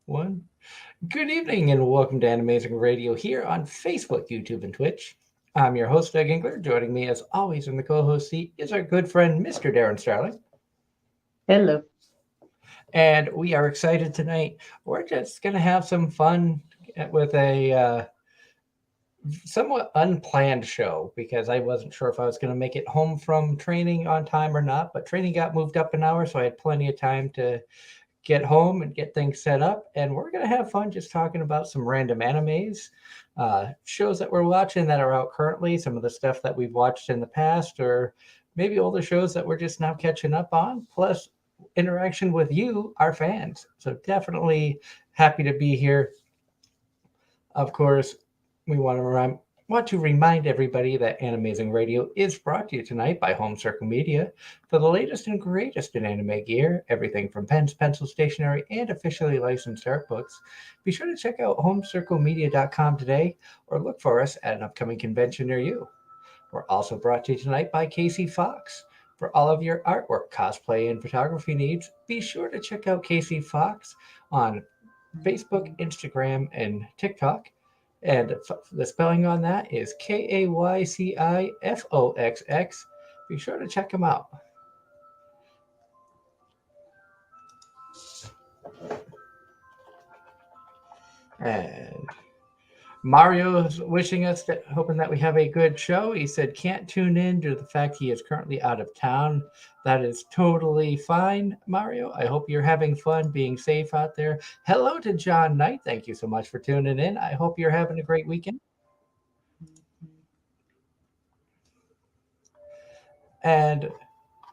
One. Good evening and welcome to Anime-Zing Radio here on Facebook, YouTube, and Twitch. I'm your host, Doug Engler. Joining me as always in the co-host seat is our good friend, Mr. Darren Starling. Hello. And we are excited tonight. We're just going to have some fun with a somewhat unplanned show because I wasn't sure if I was going to make it home from training on time or not, but training got moved up an hour, so I had plenty of time to get home and get things set up. And we're going to have fun just talking about some random animes, shows that we're watching that are out currently, some of the stuff that we've watched in the past, or maybe older shows that we're just now catching up on, plus interaction with you, our fans. So definitely happy to be here. Of course, we want to remind everybody that Anime-Zing Radio is brought to you tonight by Home Circle Media for the latest and greatest in anime gear, everything from pens, pencils, stationery, and officially licensed art books. Be sure to check out homecirclemedia.com today or look for us at an upcoming convention near you. We're also brought to you tonight by Casey Fox. For all of your artwork, cosplay, and photography needs, be sure to check out Casey Fox on Facebook, Instagram, and TikTok. And the spelling on that is Kaycifoxx. Be sure to check them out. And Mario is wishing us that, hoping that we have a good show. He said can't tune in due to the fact he is currently out of town. That is totally fine, Mario. I hope you're having fun, being safe out there. Hello to John Knight. Thank you so much for tuning in. I hope you're having a great weekend. And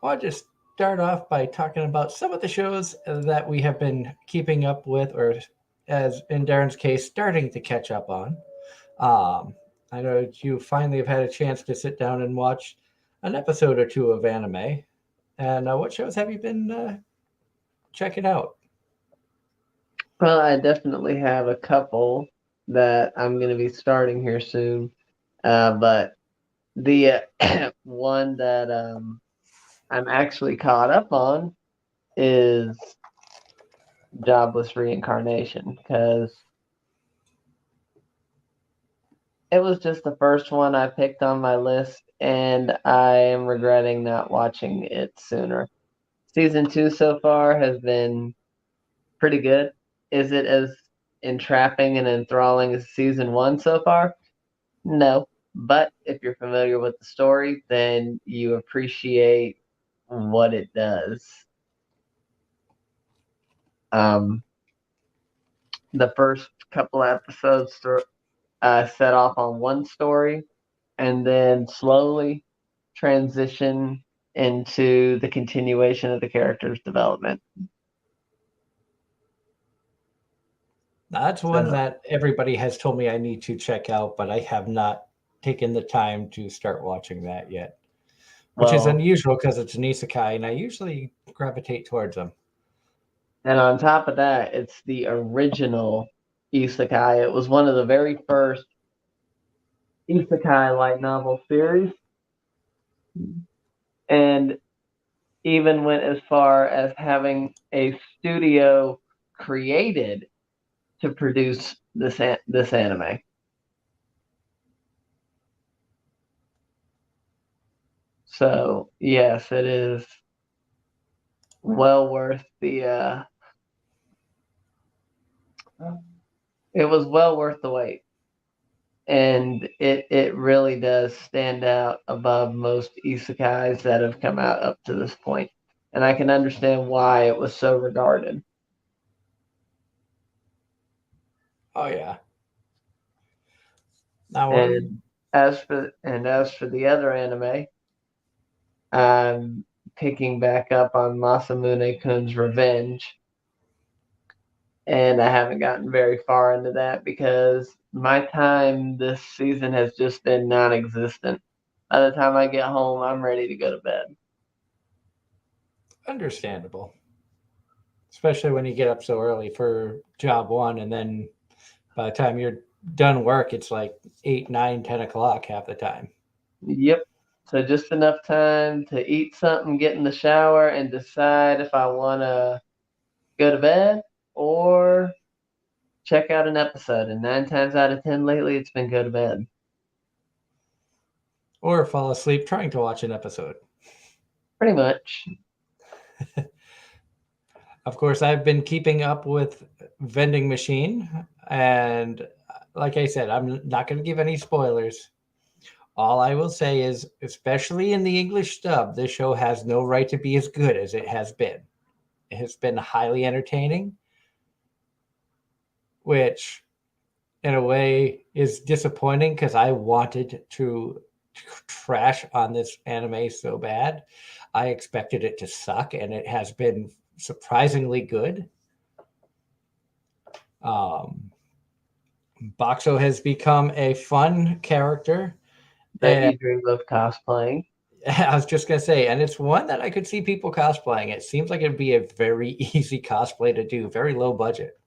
I'll just start off by talking about some of the shows that we have been keeping up with, or as in Darren's case, starting to catch up on. I know that you finally have had a chance to sit down and watch an episode or two of anime. And what shows have you been checking out? Well, I definitely have a couple that I'm going to be starting here soon. But the one that I'm actually caught up on is Jobless Reincarnation, because it was just the first one I picked on my list, and I am regretting not watching it sooner. Season 2 so far has been pretty good. Is it as entrapping and enthralling as season 1 so far? No. But if you're familiar with the story, then you appreciate what it does. Um, the first couple episodes set off on one story and then slowly transition into the continuation of the character's development. That's one that everybody has told me I need to check out, but I have not taken the time to start watching that yet, which is Well, unusual because it's an isekai, and I usually gravitate towards them. and on top of that, it's the original isekai. It was one of the very first isekai light novel series, and even went as far as having a studio created to produce this anime. So yes, it is well worth the. It was well worth the wait, and it really does stand out above most isekais that have come out up to this point, and I can understand why it was so regarded. Oh yeah. Now, And as for the other anime, I'm picking back up on Masamune Kun's Revenge, and I haven't gotten very far into that because my time this season has just been non-existent. By the time I get home, I'm ready to go to bed. understandable, especially when you get up so early for job one, and then by the time you're done work, it's like 8, 9, 10 o'clock half the time. Yep. So just enough time to eat something, get in the shower, and decide if I want to go to bed or check out an episode, and 9 times out of 10 lately, it's been go to bed. Or fall asleep trying to watch an episode. Pretty much. Of course, I've been keeping up with Vending Machine, and like I said, I'm not going to give any spoilers. All I will say is, especially in the English dub, this show has no right to be as good as it has been. It has been highly entertaining, which in a way is disappointing because I wanted to trash on this anime so bad. I expected it to suck, and it has been surprisingly good. Um, Boxo has become a fun character. That And you dream of cosplaying. I was just going to say, and it's one that I could see people cosplaying. It seems like it'd be a very easy cosplay to do, very low budget.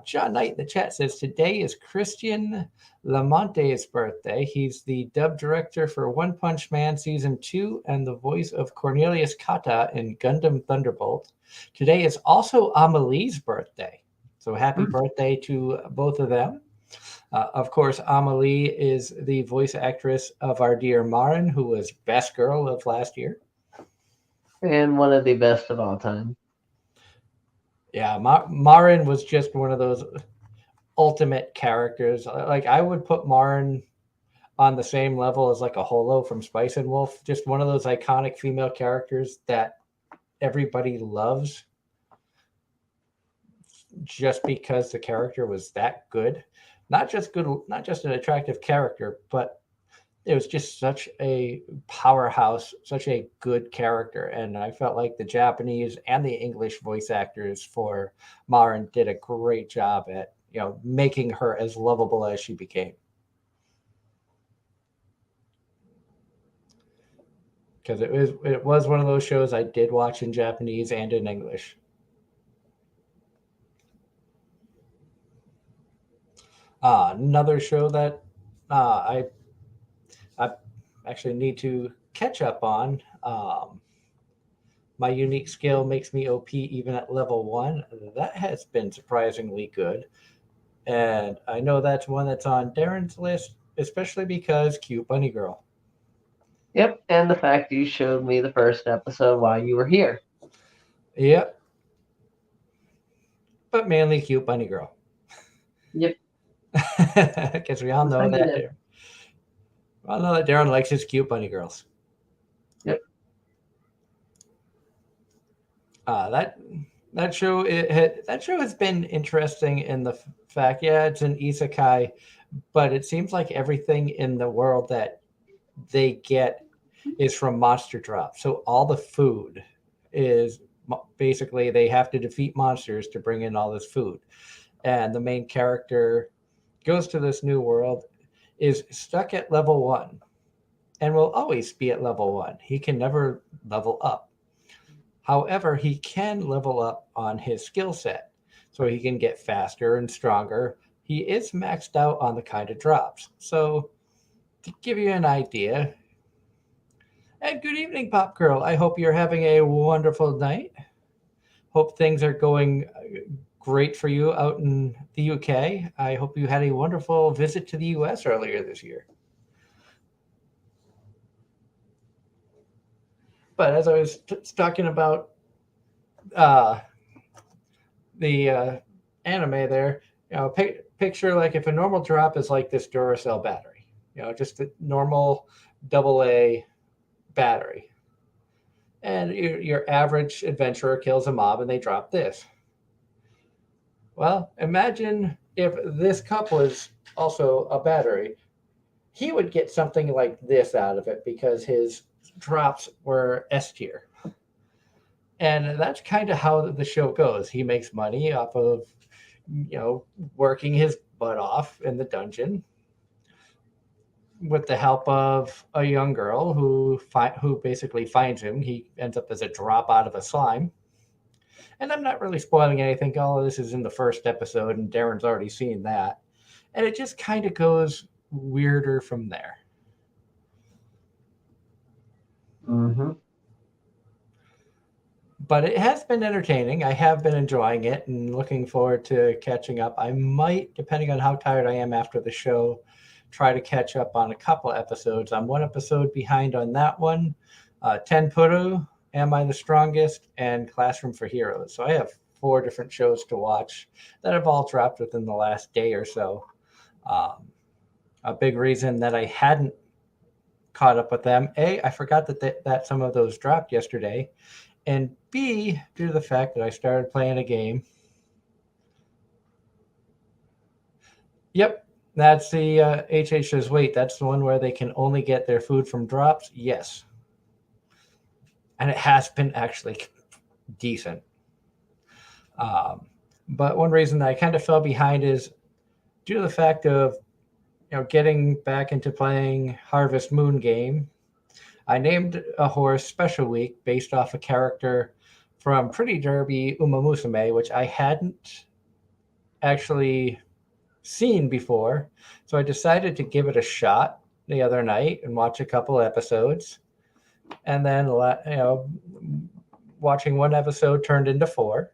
John Knight in the chat says today is Christian Lamonte's birthday. He's the dub director for One Punch Man Season 2 and the voice of Cornelius Kata in Gundam Thunderbolt. Today is also Amelie's birthday. So happy birthday to both of them. Of course, Amelie is the voice actress of our dear Marin, who was Best Girl of last year. And one of the best of all time. Yeah, Marin was just one of those ultimate characters. Like I would put Marin on the same level as like a Holo from Spice and Wolf. Just one of those iconic female characters that everybody loves just because the character was that good. Not just good, not just an attractive character, but it was just such a powerhouse, such a good character. And I felt like the Japanese and the English voice actors for Marin did a great job at, making her as lovable as she became. Because it was one of those shows I did watch in Japanese and in English. Another show that I actually need to catch up on. My unique skill makes me OP even at level 1. That has been surprisingly good. And I know that's one that's on Darren's list, especially because Cute Bunny Girl. Yep, and the fact you showed me the first episode while you were here. Yep. But mainly Cute Bunny Girl. Yep. Because we all know that Darren. We all know that Darren likes his cute bunny girls. Yep. That show has been interesting in the fact, yeah, it's an isekai, but it seems like everything in the world that they get is from monster drops. So all the food is basically they have to defeat monsters to bring in all this food, and the main character goes to this new world, is stuck at level 1, and will always be at level 1. He can never level up. However, he can level up on his skill set, so he can get faster and stronger. He is maxed out on the kind of drops. So, to give you an idea, and good evening, Pop Girl. I hope you're having a wonderful night. Hope things are going great for you out in the UK. I hope you had a wonderful visit to the US earlier this year. But as I was talking about the anime there, picture like if a normal drop is like this Duracell battery, just a normal AA battery. And your average adventurer kills a mob and they drop this. Well, imagine if this cup was also a battery. He would get something like this out of it because his drops were S tier. And that's kind of how the show goes. He makes money off of, working his butt off in the dungeon with the help of a young girl who basically finds him. He ends up as a drop out of a slime. And I'm not really spoiling anything. All of this is in the first episode, and Darren's already seen that. And it just kind of goes weirder from there. Mm-hmm. But it has been entertaining. I have been enjoying it and looking forward to catching up. I might, depending on how tired I am after the show, try to catch up on a couple episodes. I'm one episode behind on that one. Tenpuru, Am I the Strongest, and Classroom for Heroes. So I have four different shows to watch that have all dropped within the last day or so. Um, a big reason that I hadn't caught up with them, A, I forgot that some of those dropped yesterday, and B, due to the fact that I started playing a game. Yep, that's the HH says, wait, that's the one where they can only get their food from drops? Yes. And it has been actually decent. Um, but one reason that I kind of fell behind is due to the fact of getting back into playing Harvest Moon game. I named a horse Special Week based off a character from Pretty Derby Uma Musume, which I hadn't actually seen before. So I decided to give it a shot the other night and watch a couple episodes. And then, watching one episode turned into four.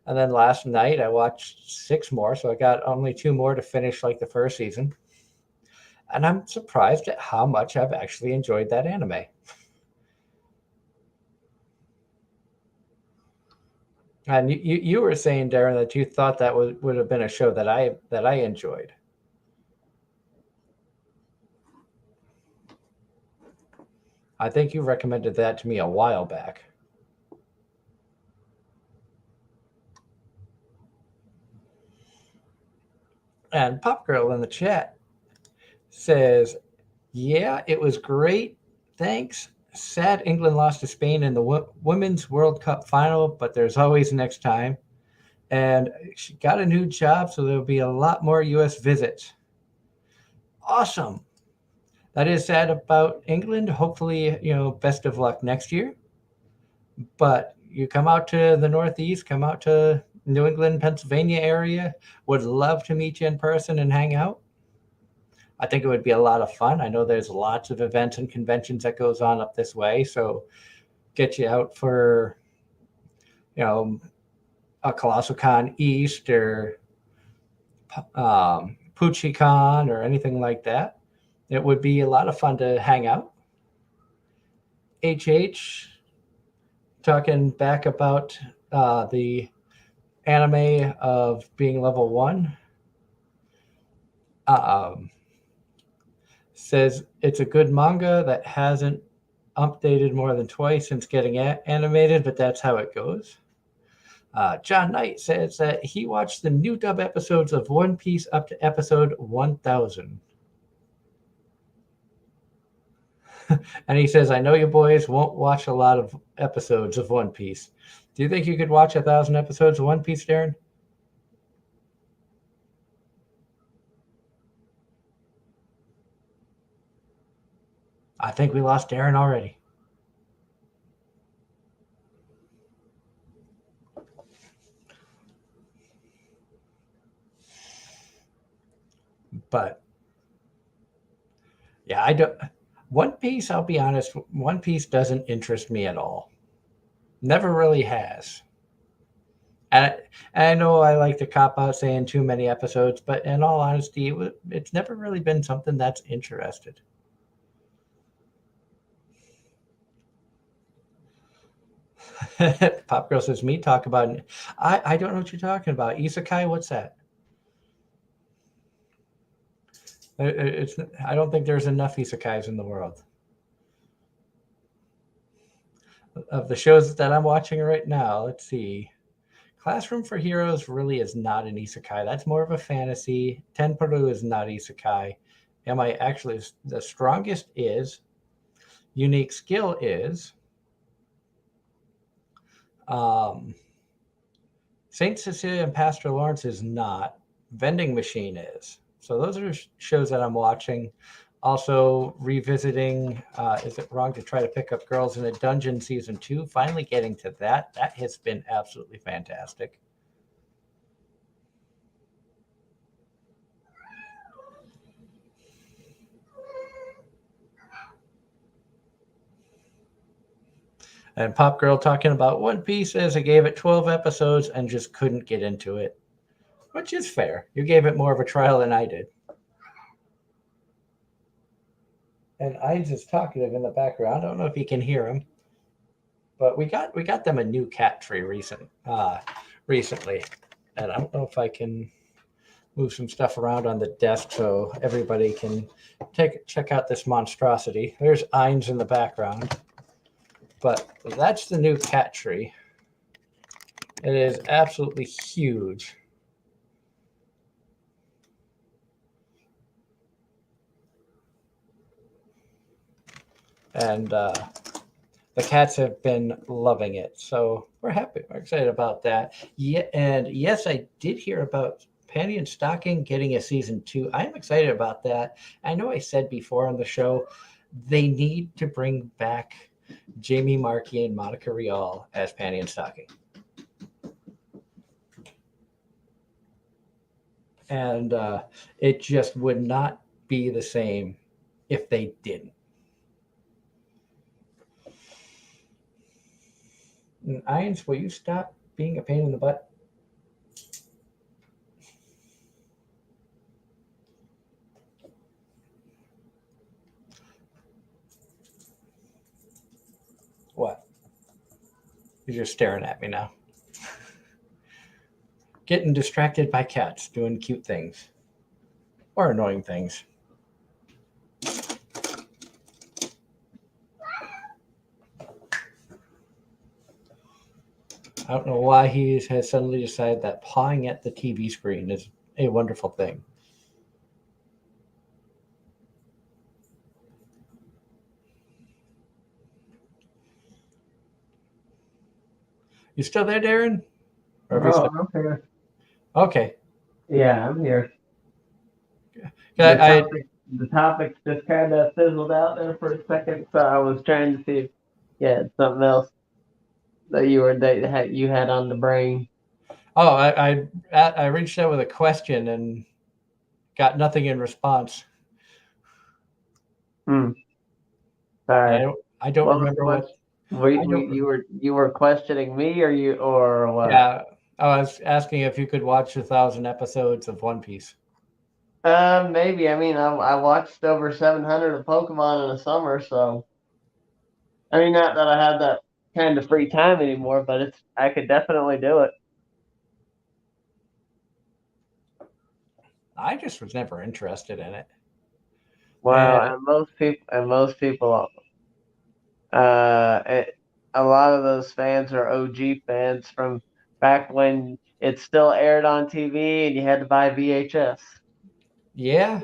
And then last night I watched six more. So I got only two more to finish like the first season. And I'm surprised at how much I've actually enjoyed that anime. And you were saying, Darren, that you thought that would have been a show that I enjoyed. I think you recommended that to me a while back. And Pop Girl in the chat says, "Yeah, it was great. Thanks. Sad England lost to Spain in the Women's World Cup final, but there's always next time. And she got a new job, so there'll be a lot more U.S. visits. Awesome. That is sad about England. Hopefully, best of luck next year. But you come out to the Northeast, come out to New England, Pennsylvania area. Would love to meet you in person and hang out. I think it would be a lot of fun. I know there's lots of events and conventions that goes on up this way, so get you out for you know a Colossal Con East or PucciCon or anything like that. It would be a lot of fun to hang out. HH talking back about the anime of being level one. Um, Says it's a good manga that hasn't updated more than twice since getting animated, but that's how it goes. John Knight says that he watched the new dub episodes of One Piece up to episode 1000. And he says, I know you boys won't watch a lot of episodes of One Piece. Do you think you could watch 1,000 episodes of One Piece, Darren? I think we lost Darren already. But yeah, I don't. One Piece, I'll be honest, One Piece doesn't interest me at all. Never really has. And I know I like to cop out saying too many episodes, but in all honesty, it's never really been something that's interested. Pop Girl says, me talk about it. I don't know what you're talking about. Isekai, what's that? It's I don't think there's enough isekais in the world. Of the shows that I'm watching right now, let's see. Classroom for Heroes really is not an isekai. That's more of a fantasy. Tenpuru is not isekai. Am I actually the strongest is? Unique skill is. Um, Saint Cecilia and Pastor Lawrence is not. Vending Machine is. So those are shows that I'm watching. Also revisiting Is It Wrong to Try to Pick Up Girls in a Dungeon season 2? Finally getting to that. That has been absolutely fantastic. And Pop Girl talking about One Piece as I gave it 12 episodes and just couldn't get into it, which is fair. You gave it more of a trial than I did. And Ides is talkative in the background. I don't know if you can hear him, but we got them a new cat tree recently, and I don't know if I can move some stuff around on the desk so everybody can check out this monstrosity. There's Ines in the background, but that's the new cat tree. It is absolutely huge. And the cats have been loving it. So we're happy. We're excited about that. Yeah, and yes, I did hear about Panty and Stocking getting a season 2. I'm excited about that. I know I said before on the show they need to bring back Jamie Markey and Monica Rial as Panty and Stocking. And it just would not be the same if they didn't. And Irons, will you stop being a pain in the butt? What? You're just staring at me now. Getting distracted by cats doing cute things or annoying things. I don't know why he has suddenly decided that pawing at the TV screen is a wonderful thing. You still there, Darren? Or have you Oh, stepped- I'm here. Okay. Yeah, I'm here. I, The topic just kind of fizzled out there for a second, so I was trying to see if you had something else that you had on the brain. I reached out with a question and got nothing in response. Hmm. And Sorry. I don't What was remember what? what I don't. You were questioning me or what? Yeah, I was asking if you could watch 1,000 episodes of One Piece. Maybe. I mean, I watched over 700 of Pokemon in a summer, so I mean, not that I have that kind of free time anymore, but I could definitely do it. I just was never interested in it. Well, And and most people, uh, it, a lot of those fans are OG fans from back when it still aired on TV and you had to buy VHS. yeah,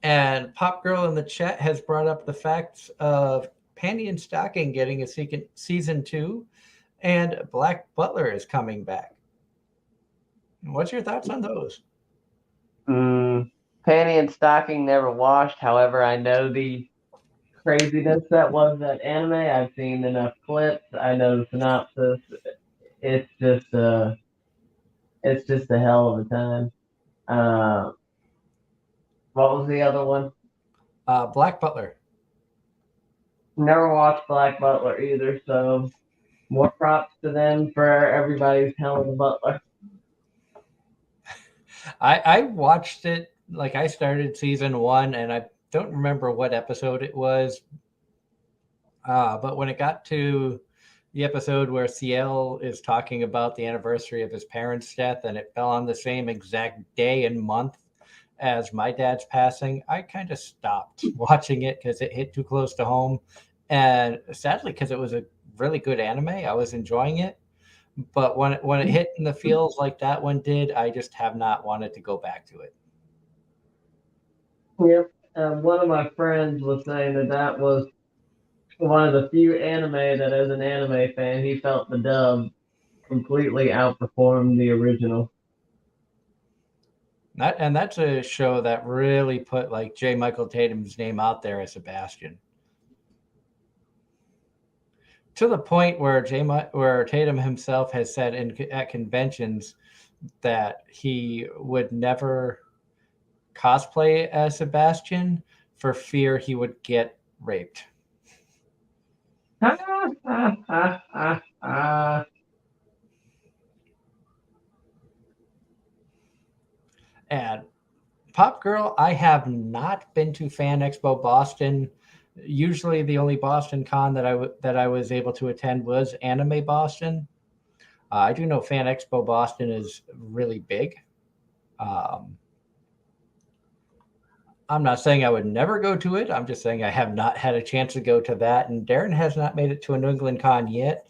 and Pop Girl in the chat has brought up the facts of Panty and Stocking getting a season 2, and Black Butler is coming back. What's your thoughts on those? Mm, Panty and Stocking never washed. However, I know the craziness that was that anime. I've seen enough clips. I know the synopsis. It's just uh, it's just a hell of a time. Uh, what was the other one? Black Butler. Never watched Black Butler either, so more props to them for everybody's hell of a Butler. I watched it, like I started season 1, and I don't remember what episode it was. But when it got to the episode where Ciel is talking about the anniversary of his parents' death, and it fell on the same exact day and month as my dad's passing, I kind of stopped watching it because it hit too close to home. And sadly, because it was a really good anime, I was enjoying it. But when it hit in the feels like that one did, I just have not wanted to go back to it. Yep. One of my friends was saying that was one of the few anime that, as an anime fan, he felt the dub completely outperformed the original. That's a show that really put like J. Michael Tatum's name out there as Sebastian, to the point where where Tatum himself has said at conventions that he would never cosplay as Sebastian for fear he would get raped. And Pop Girl, I have not been to Fan Expo Boston. Usually, the only Boston con that I was able to attend was Anime Boston. I do know Fan Expo Boston is really big. Um, I'm not saying I would never go to it. I'm just saying I have not had a chance to go to that. And Darren has not made it to a New England con yet.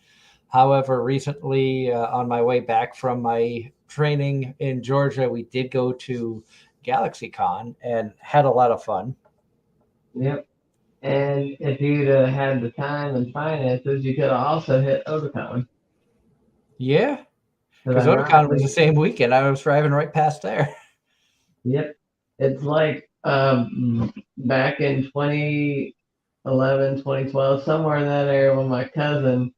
However, recently on my way back from my training in Georgia, we did go to GalaxyCon and had a lot of fun. Yep. And if you'd had the time and finances, you could have also hit Otakon. Yeah, Because because Otakon was the ironically, same weekend. I was driving right past there. yep, it's like back in 2011, 2012, somewhere in that area when my cousin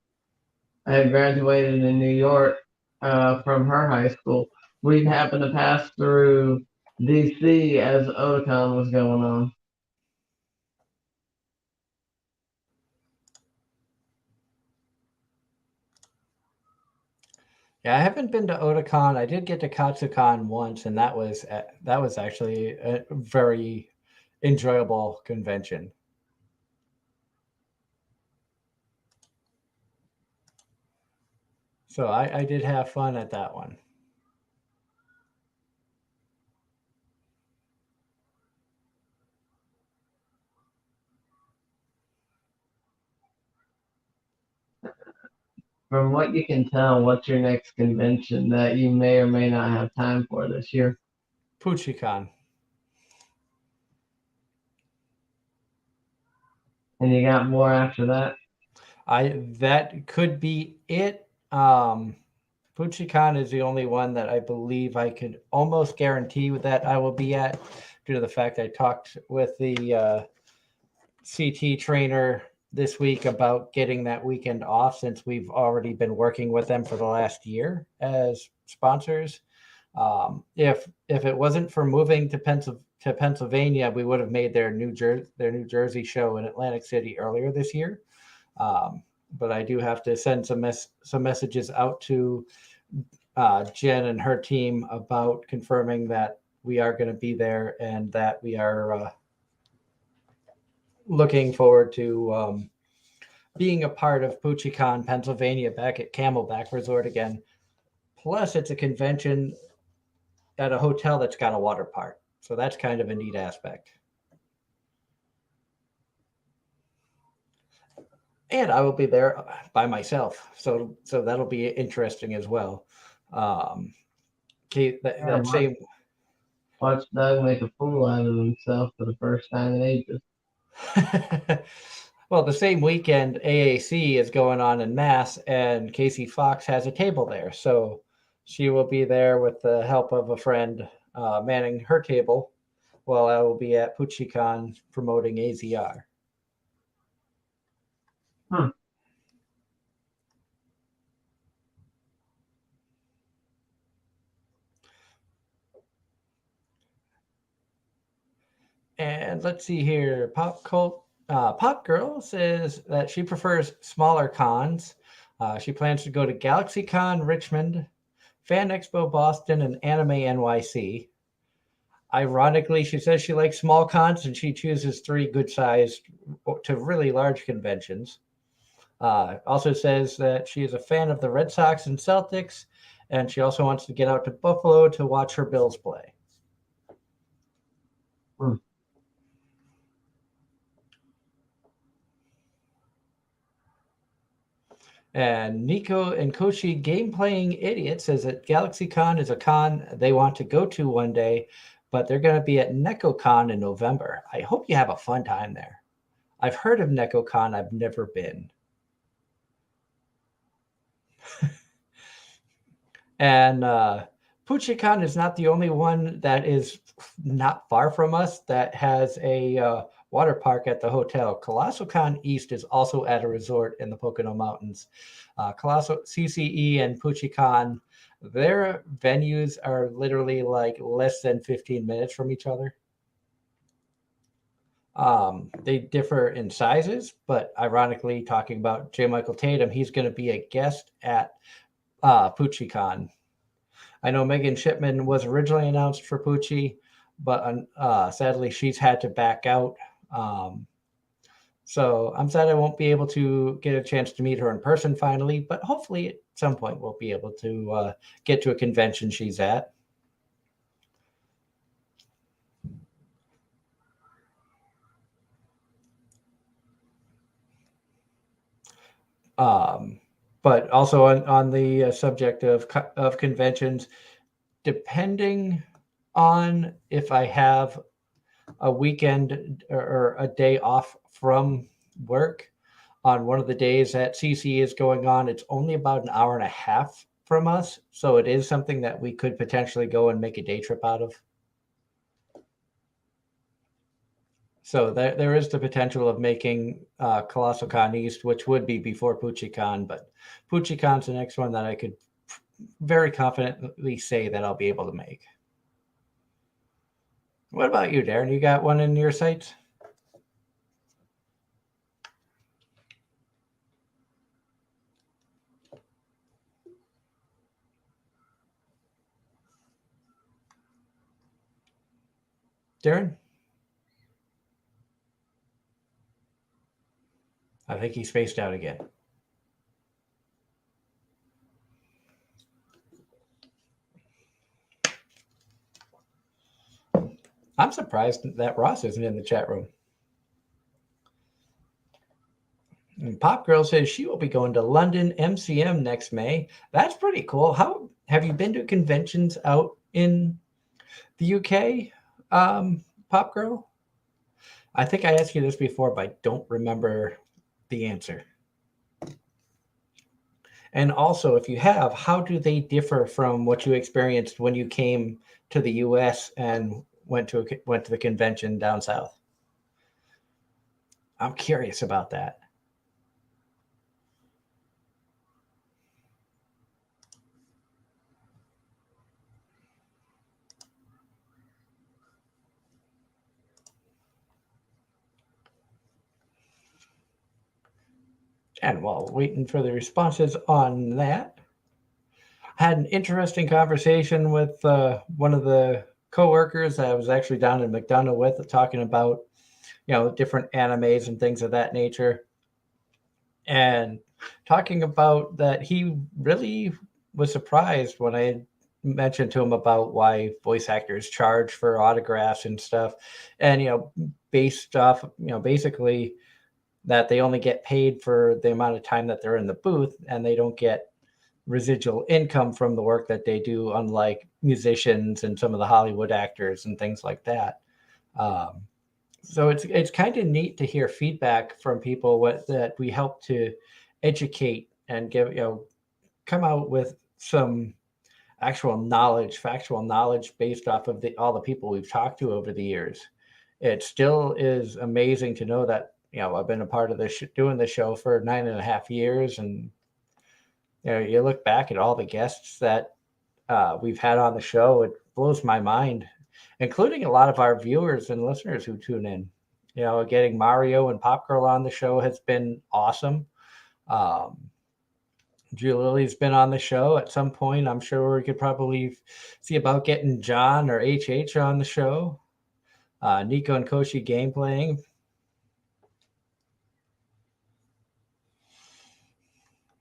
had graduated in New York from her high school. We'd happened to pass through DC as Otakon was going on. Yeah, I haven't been to Otakon. I did get to Katsucon once, and that was actually a very enjoyable convention. So I did have fun at that one. From what you can tell, what's your next convention that you may or may not have time for this year? Puchicon. And you got more after that? I that could be it. Puchicon is the only one that I believe I could almost guarantee that I will be at, due to the fact I talked with the CT trainer this week about getting that weekend off, since we've already been working with them for the last year as sponsors. If it wasn't for moving to Pennsylvania, we would have made their New Jersey show in Atlantic City earlier this year. But I do have to send some messages out to Jen and her team about confirming that we are going to be there and that we are looking forward to being a part of PucciCon, Pennsylvania, back at Camelback Resort again. Plus, it's a convention at a hotel that's got a water park, so that's kind of a neat aspect. And I will be there by myself, so that'll be interesting as well. Um, Yeah, that same watch Doug make a fool out of himself for the first time in ages. well, the same weekend AAC is going on in Mass, and Casey Fox has a table there, so she will be there with the help of a friend manning her table, while I will be at PucciCon promoting AZR. Huh. And let's see here. Pop Girl says that she prefers smaller cons. She plans to go to GalaxyCon Richmond, Fan Expo Boston, and Anime NYC. Ironically, she says she likes small cons and she chooses three good sized to really large conventions. Also says that she is a fan of the Red Sox and Celtics, and she also wants to get out to Buffalo to watch her Bills play. Hmm. And Nico and Koshi Game Playing Idiot says that GalaxyCon is a con they want to go to one day, but they're going to be at NecoCon in November. I hope you have a fun time there. I've heard of NecoCon, I've never been. And Puchicon is not the only one that is not far from us that has a water park at the hotel. Colossal Con East is also at a resort in the Pocono Mountains. Colossal CCE and Puchicon, their venues are literally like less than 15 minutes from each other. They differ in sizes, but ironically, talking about J. Michael Tatum, he's going to be a guest at PucciCon. I know Megan Shipman was originally announced for Pucci, but sadly, she's had to back out. Um, so I'm sad I won't be able to get a chance to meet her in person finally, but hopefully at some point we'll be able to get to a convention she's at. Um, but also on the subject of conventions, depending on if I have a weekend or a day off from work, on one of the days that CC is going on, it's only about an hour and a half from us. So it is something that we could potentially go and make a day trip out of. So there is the potential of making Colossal Con East, which would be before PucciCon, but PucciCon's the next one that I could very confidently say that I'll be able to make. What about you, Darren? You got one in your sights? Darren? I think he spaced out again. I'm surprised that Ross isn't in the chat room. And Pop Girl says she will be going to London MCM next May. That's pretty cool. How have you been to conventions out in the UK, Pop Girl? I think I asked you this before, but I don't remember the answer. And also, if you have, how do they differ from what you experienced when you came to the US and went to the convention down south? I'm curious about that. And while waiting for the responses on that, had an interesting conversation with one of the coworkers that I was actually down in McDonough with, talking about different animes and things of that nature, and talking about that he really was surprised when I mentioned to him about why voice actors charge for autographs and stuff, and based off basically that they only get paid for the amount of time that they're in the booth, and they don't get residual income from the work that they do, unlike musicians and some of the Hollywood actors and things like that. Um, so it's kind of neat to hear feedback from people that we help to educate and give come out with some actual knowledge, factual knowledge based off of all the people we've talked to over the years. It still is amazing to know that I've been a part of this doing the show for 9.5 years, and you look back at all the guests that we've had on the show. It blows my mind, including a lot of our viewers and listeners who tune in. Getting Mario and Pop Girl on the show has been awesome. Drew Lily's been on the show at some point. I'm sure we could probably see about getting John or HH on the show. Nico and Koshi game playing.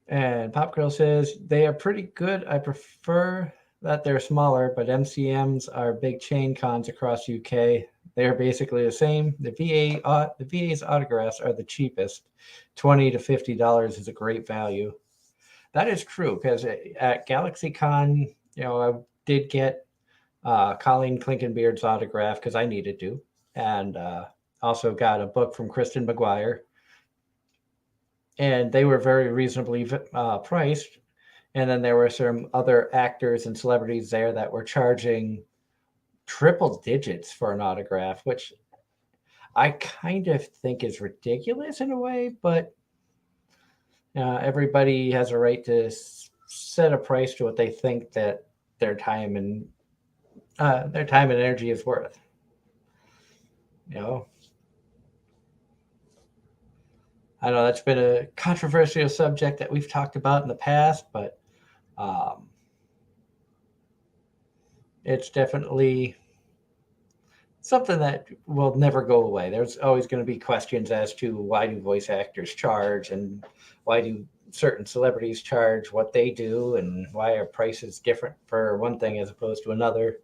And Pop Girl says they are pretty good. I prefer that they're smaller, but MCMs are big chain cons across UK. They are basically the same. The VA's autographs are the cheapest. $20 to $50 is a great value. That is true, because at GalaxyCon, I did get Colleen Clinkenbeard's autograph because I needed to, and also got a book from Kristen McGuire. And they were very reasonably priced. And then there were some other actors and celebrities there that were charging triple digits for an autograph, which I kind of think is ridiculous in a way, but everybody has a right to set a price to what they think that their time and energy is worth. I know that's been a controversial subject that we've talked about in the past, but um, it's definitely something that will never go away. There's always going to be questions as to why do voice actors charge and why do certain celebrities charge what they do and why are prices different for one thing as opposed to another.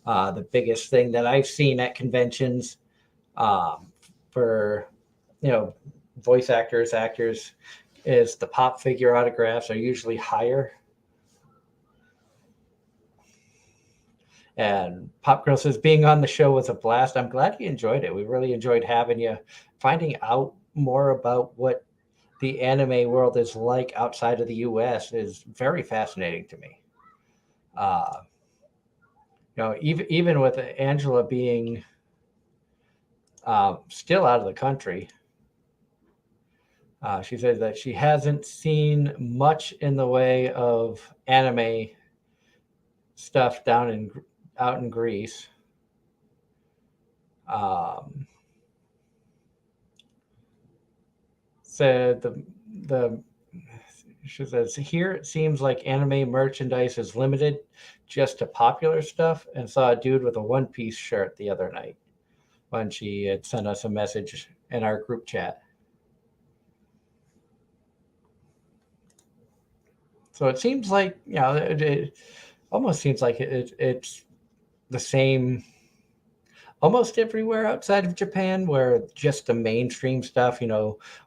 The biggest thing that I've seen at conventions um, for you know voice actors is the pop figure autographs are usually higher. And Pop Girl says being on the show was a blast. I'm glad you enjoyed it. We really enjoyed having you. Finding out more about what the anime world is like outside of the U.S. is very fascinating to me. Uh, even with Angela being still out of the country, she says that she hasn't seen much in the way of anime stuff down in out in Greece. Um, said the she says here it seems like anime merchandise is limited just to popular stuff, and saw a dude with a One Piece shirt the other night when she had sent us a message in our group chat. So it seems like it almost seems like it's the same almost everywhere outside of Japan, where just the mainstream stuff,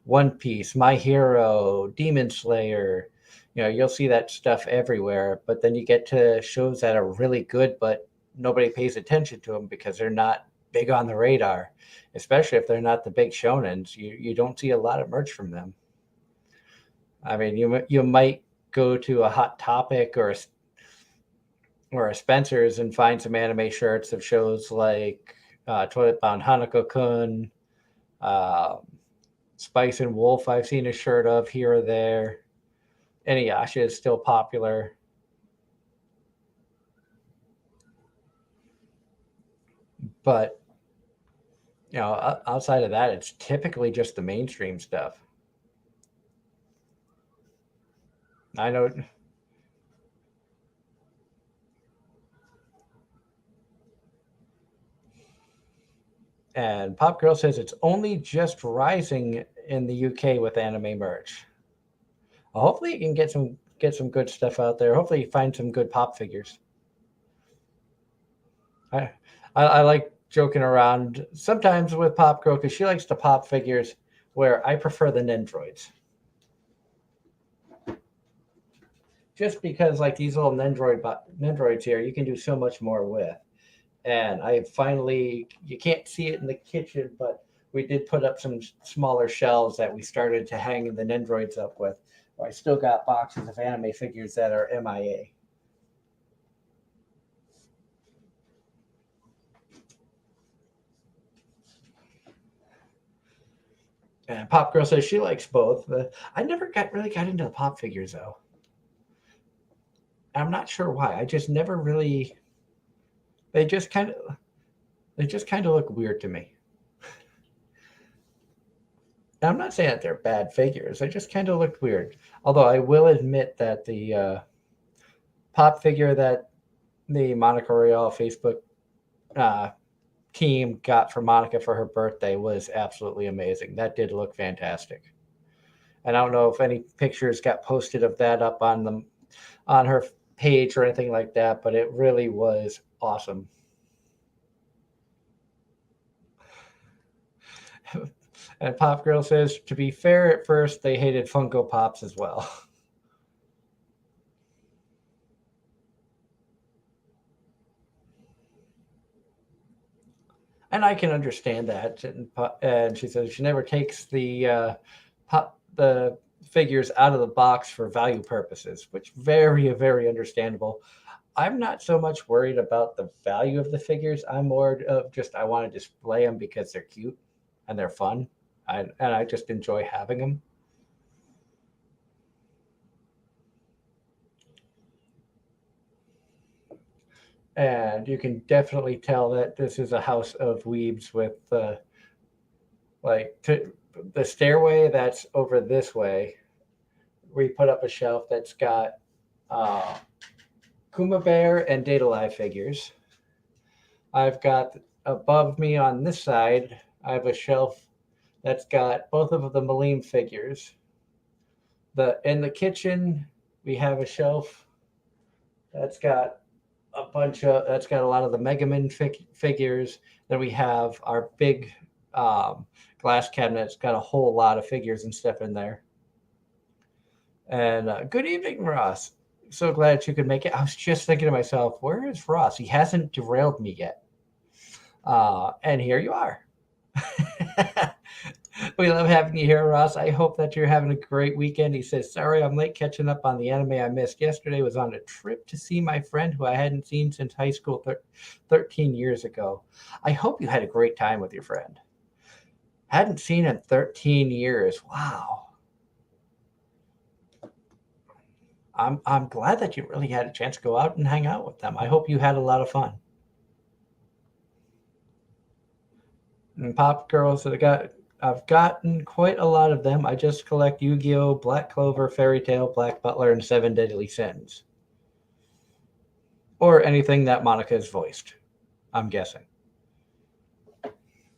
One Piece, My Hero, Demon Slayer, you'll see that stuff everywhere. But then you get to shows that are really good, but nobody pays attention to them because they're not big on the radar, especially if they're not the big shonens. You don't see a lot of merch from them. I mean, you might go to a Hot Topic or a Spencer's and find some anime shirts of shows like Toilet Bound Hanako-kun, uh, Spice and Wolf. I've seen a shirt of here or there. Inuyasha is still popular, but outside of that, it's typically just the mainstream stuff. I know. And Pop Girl says it's only just rising in the UK with anime merch. Well, hopefully, you can get some good stuff out there. Hopefully, you find some good pop figures. I I like joking around sometimes with Pop Girl because she likes the pop figures, where I prefer the Nendroids. Just because like these little Nendroids here, you can do so much more with. And I finally, you can't see it in the kitchen, but we did put up some smaller shelves that we started to hang the Nendroids up with. I still got boxes of anime figures that are MIA. And Pop Girl says she likes both. I never got into the pop figures though. I'm not sure why. I just never really. They just kind of they just kind of look weird to me. And I'm not saying that they're bad figures. They just kind of looked weird. Although I will admit that the pop figure that the Monica Royale Facebook uh, team got for Monica for her birthday was absolutely amazing. That did look fantastic. And I don't know if any pictures got posted of that up on her page or anything like that, but it really was awesome. And Pop Girl says, to be fair, at first they hated Funko Pops as well. And I can understand that. And she says she never takes the figures out of the box for value purposes, which very understandable. I'm not so much worried about the value of the figures. I'm more of just I want to display them because they're cute and they're fun, and I just enjoy having them. And you can definitely tell that this is a house of weebs with like the stairway that's over this way, we put up a shelf that's got uh, Kuma Bear and Data Live figures. I've got above me on this side, I have a shelf that's got both of the Malim figures. The in the kitchen, we have a shelf that's got that's got a lot of the Mega Man figures. Then we have our big um, glass cabinet. It's got a whole lot of figures and stuff in there. And good evening, Ross. So glad you could make it. I was just thinking to myself, where is Ross? He hasn't derailed me yet. And here you are. We love having you here, Ross. I hope that you're having a great weekend. He says, sorry, I'm late catching up on the anime I missed yesterday. Was on a trip to see my friend who I hadn't seen since high school 13 years ago. I hope you had a great time with your friend. Hadn't seen in 13 years. Wow. I'm glad that you really had a chance to go out and hang out with them. I hope you had a lot of fun. And Pop Girls, I've gotten quite a lot of them. I just collect Yu-Gi-Oh, Black Clover, Fairy Tail, Black Butler, and Seven Deadly Sins. Or anything that Monica has voiced, I'm guessing.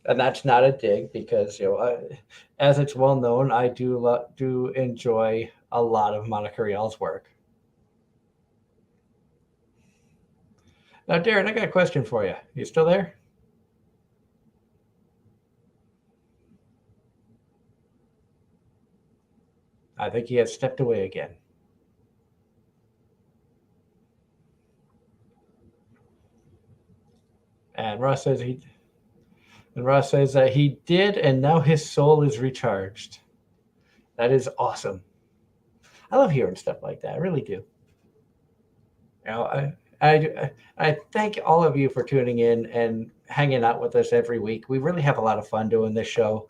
And that's not a dig because, as it's well known, I do enjoy a lot of Monica Rial's work. Now, Darren, I got a question for you. You still there? I think he has stepped away again. And Ross says that he did, and now his soul is recharged. That is awesome. I love hearing stuff like that. I really do. You know, I thank all of you for tuning in and hanging out with us every week. We really have a lot of fun doing this show.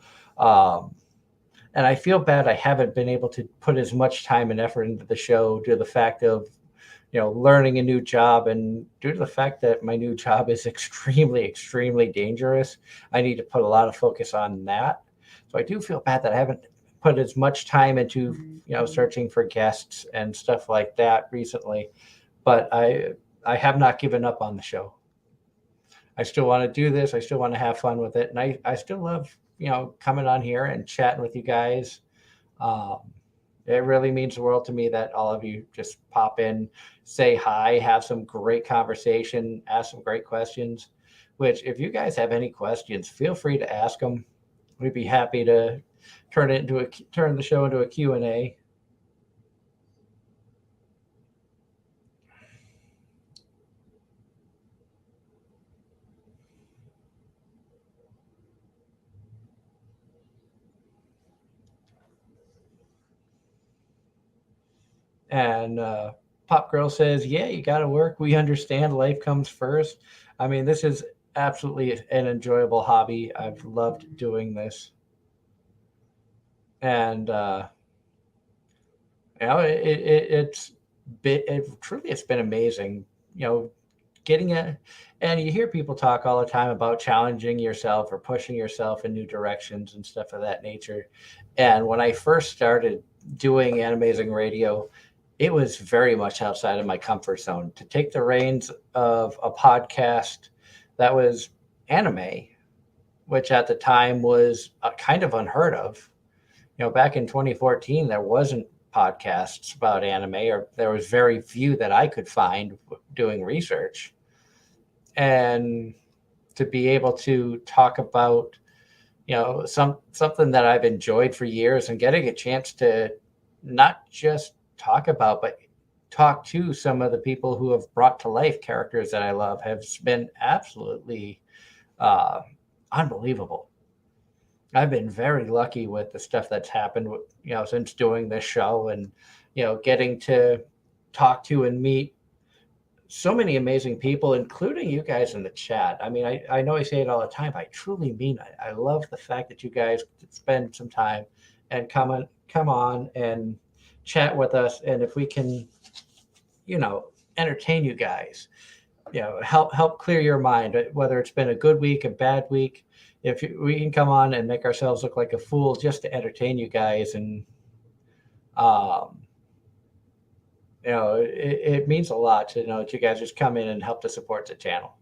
And I feel bad I haven't been able to put as much time and effort into the show due to the fact of, learning a new job, and due to the fact that my new job is extremely, extremely dangerous. I need to put a lot of focus on that. So I do feel bad that I haven't put as much time into, searching for guests and stuff like that recently. But I have not given up on the show. I still want to do this. I still want to have fun with it. And I still love, coming on here and chatting with you guys. Um, it really means the world to me that all of you just pop in, say hi, have some great conversation, ask some great questions, which if you guys have any questions, feel free to ask them. We'd be happy to turn the show into a Q&A. And Pop Girl says, yeah, you got to work. We understand life comes first. I mean, this is absolutely an enjoyable hobby. I've loved doing this. And, it's been amazing, getting it. And you hear people talk all the time about challenging yourself or pushing yourself in new directions and stuff of that nature. And when I first started doing Anime-Zing radio, it was very much outside of my comfort zone to take the reins of a podcast that was anime, which at the time was kind of unheard of. Back in 2014, there wasn't podcasts about anime, or there was very few that I could find doing research. And to be able to talk about, something that I've enjoyed for years and getting a chance to not just talk about, but talk to some of the people who have brought to life characters that I love has been absolutely unbelievable. I've been very lucky with the stuff that's happened, since doing this show and, getting to talk to and meet so many amazing people, including you guys in the chat. I mean, I know I say it all the time, but I truly mean it. I love the fact that you guys spend some time and come on and chat with us. And if we can, entertain you guys, help clear your mind, whether it's been a good week, a bad week. If we can come on and make ourselves look like a fool just to entertain you guys, and um, it means a lot to know that you guys just come in and help to support the channel.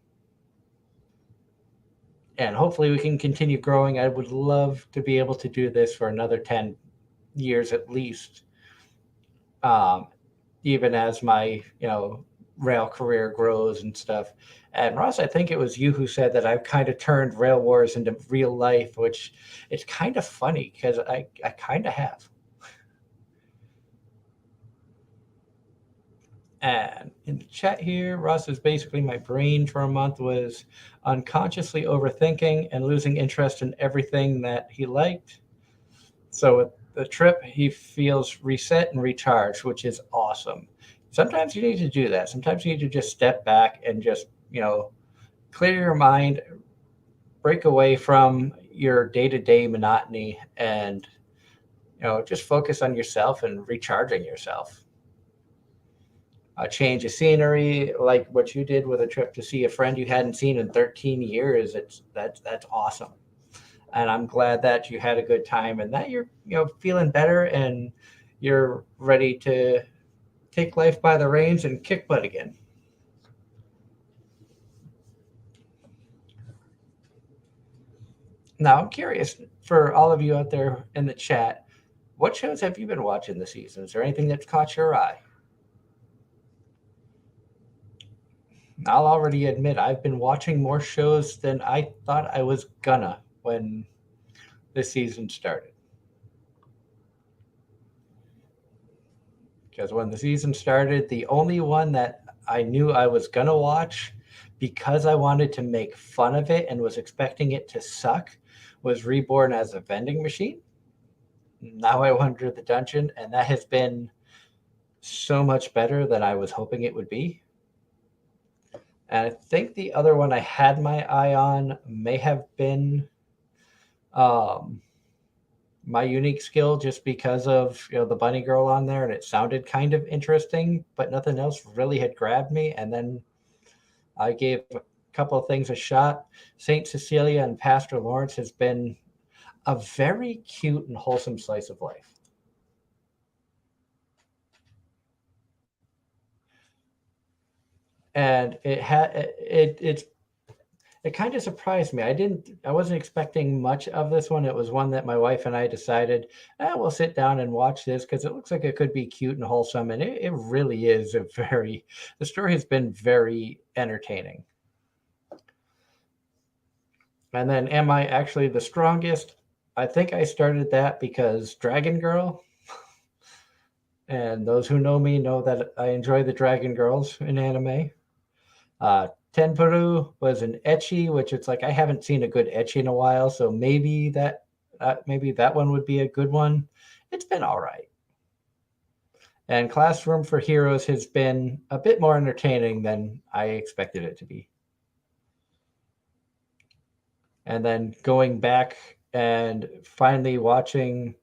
And hopefully we can continue growing. I would love to be able to do this for another 10 years at least, um, even as my rail career grows and stuff. And Ross, I think it was you who said that I've kind of turned Rail Wars into real life, which it's kind of funny because I kind of have. And in the chat here, Ross is basically my brain for a month was unconsciously overthinking and losing interest in everything that he liked. So with the trip, he feels reset and recharged, which is awesome. Sometimes you need to do that. Sometimes you need to just step back and just, clear your mind, break away from your day-to-day monotony, and, just focus on yourself and recharging yourself. A change of scenery, like what you did with a trip to see a friend you hadn't seen in 13 years. That's awesome. And I'm glad that you had a good time and that you're feeling better and you're ready to take life by the reins and kick butt again. Now I'm curious for all of you out there in the chat, what shows have you been watching this season? Is there anything that's caught your eye? I'll already admit I've been watching more shows than I thought I was gonna when this season started. Because when the season started, the only one that I knew I was gonna watch because I wanted to make fun of it and was expecting it to suck was Reborn as a Vending Machine. Now I Wander the Dungeon, and that has been so much better than I was hoping it would be. And I think the other one I had my eye on may have been um, My Unique Skill, just because of the bunny girl on there, and it sounded kind of interesting, but nothing else really had grabbed me. And then I gave a couple of things a shot. Saint Cecilia and Pastor Lawrence has been a very cute and wholesome slice of life. And it kind of surprised me. I wasn't expecting much of this one. It was one that my wife and I decided, we'll sit down and watch this because it looks like it could be cute and wholesome. And it really is the story has been very entertaining. And then Am I Actually the Strongest? I think I started that because Dragon Girl. And those who know me know that I enjoy the Dragon Girls in anime. Tenparu was an ecchi, which it's like I haven't seen a good ecchi in a while, so maybe that one would be a good one. It's been all right. And Classroom for Heroes has been a bit more entertaining than I expected it to be. And then going back and finally watching,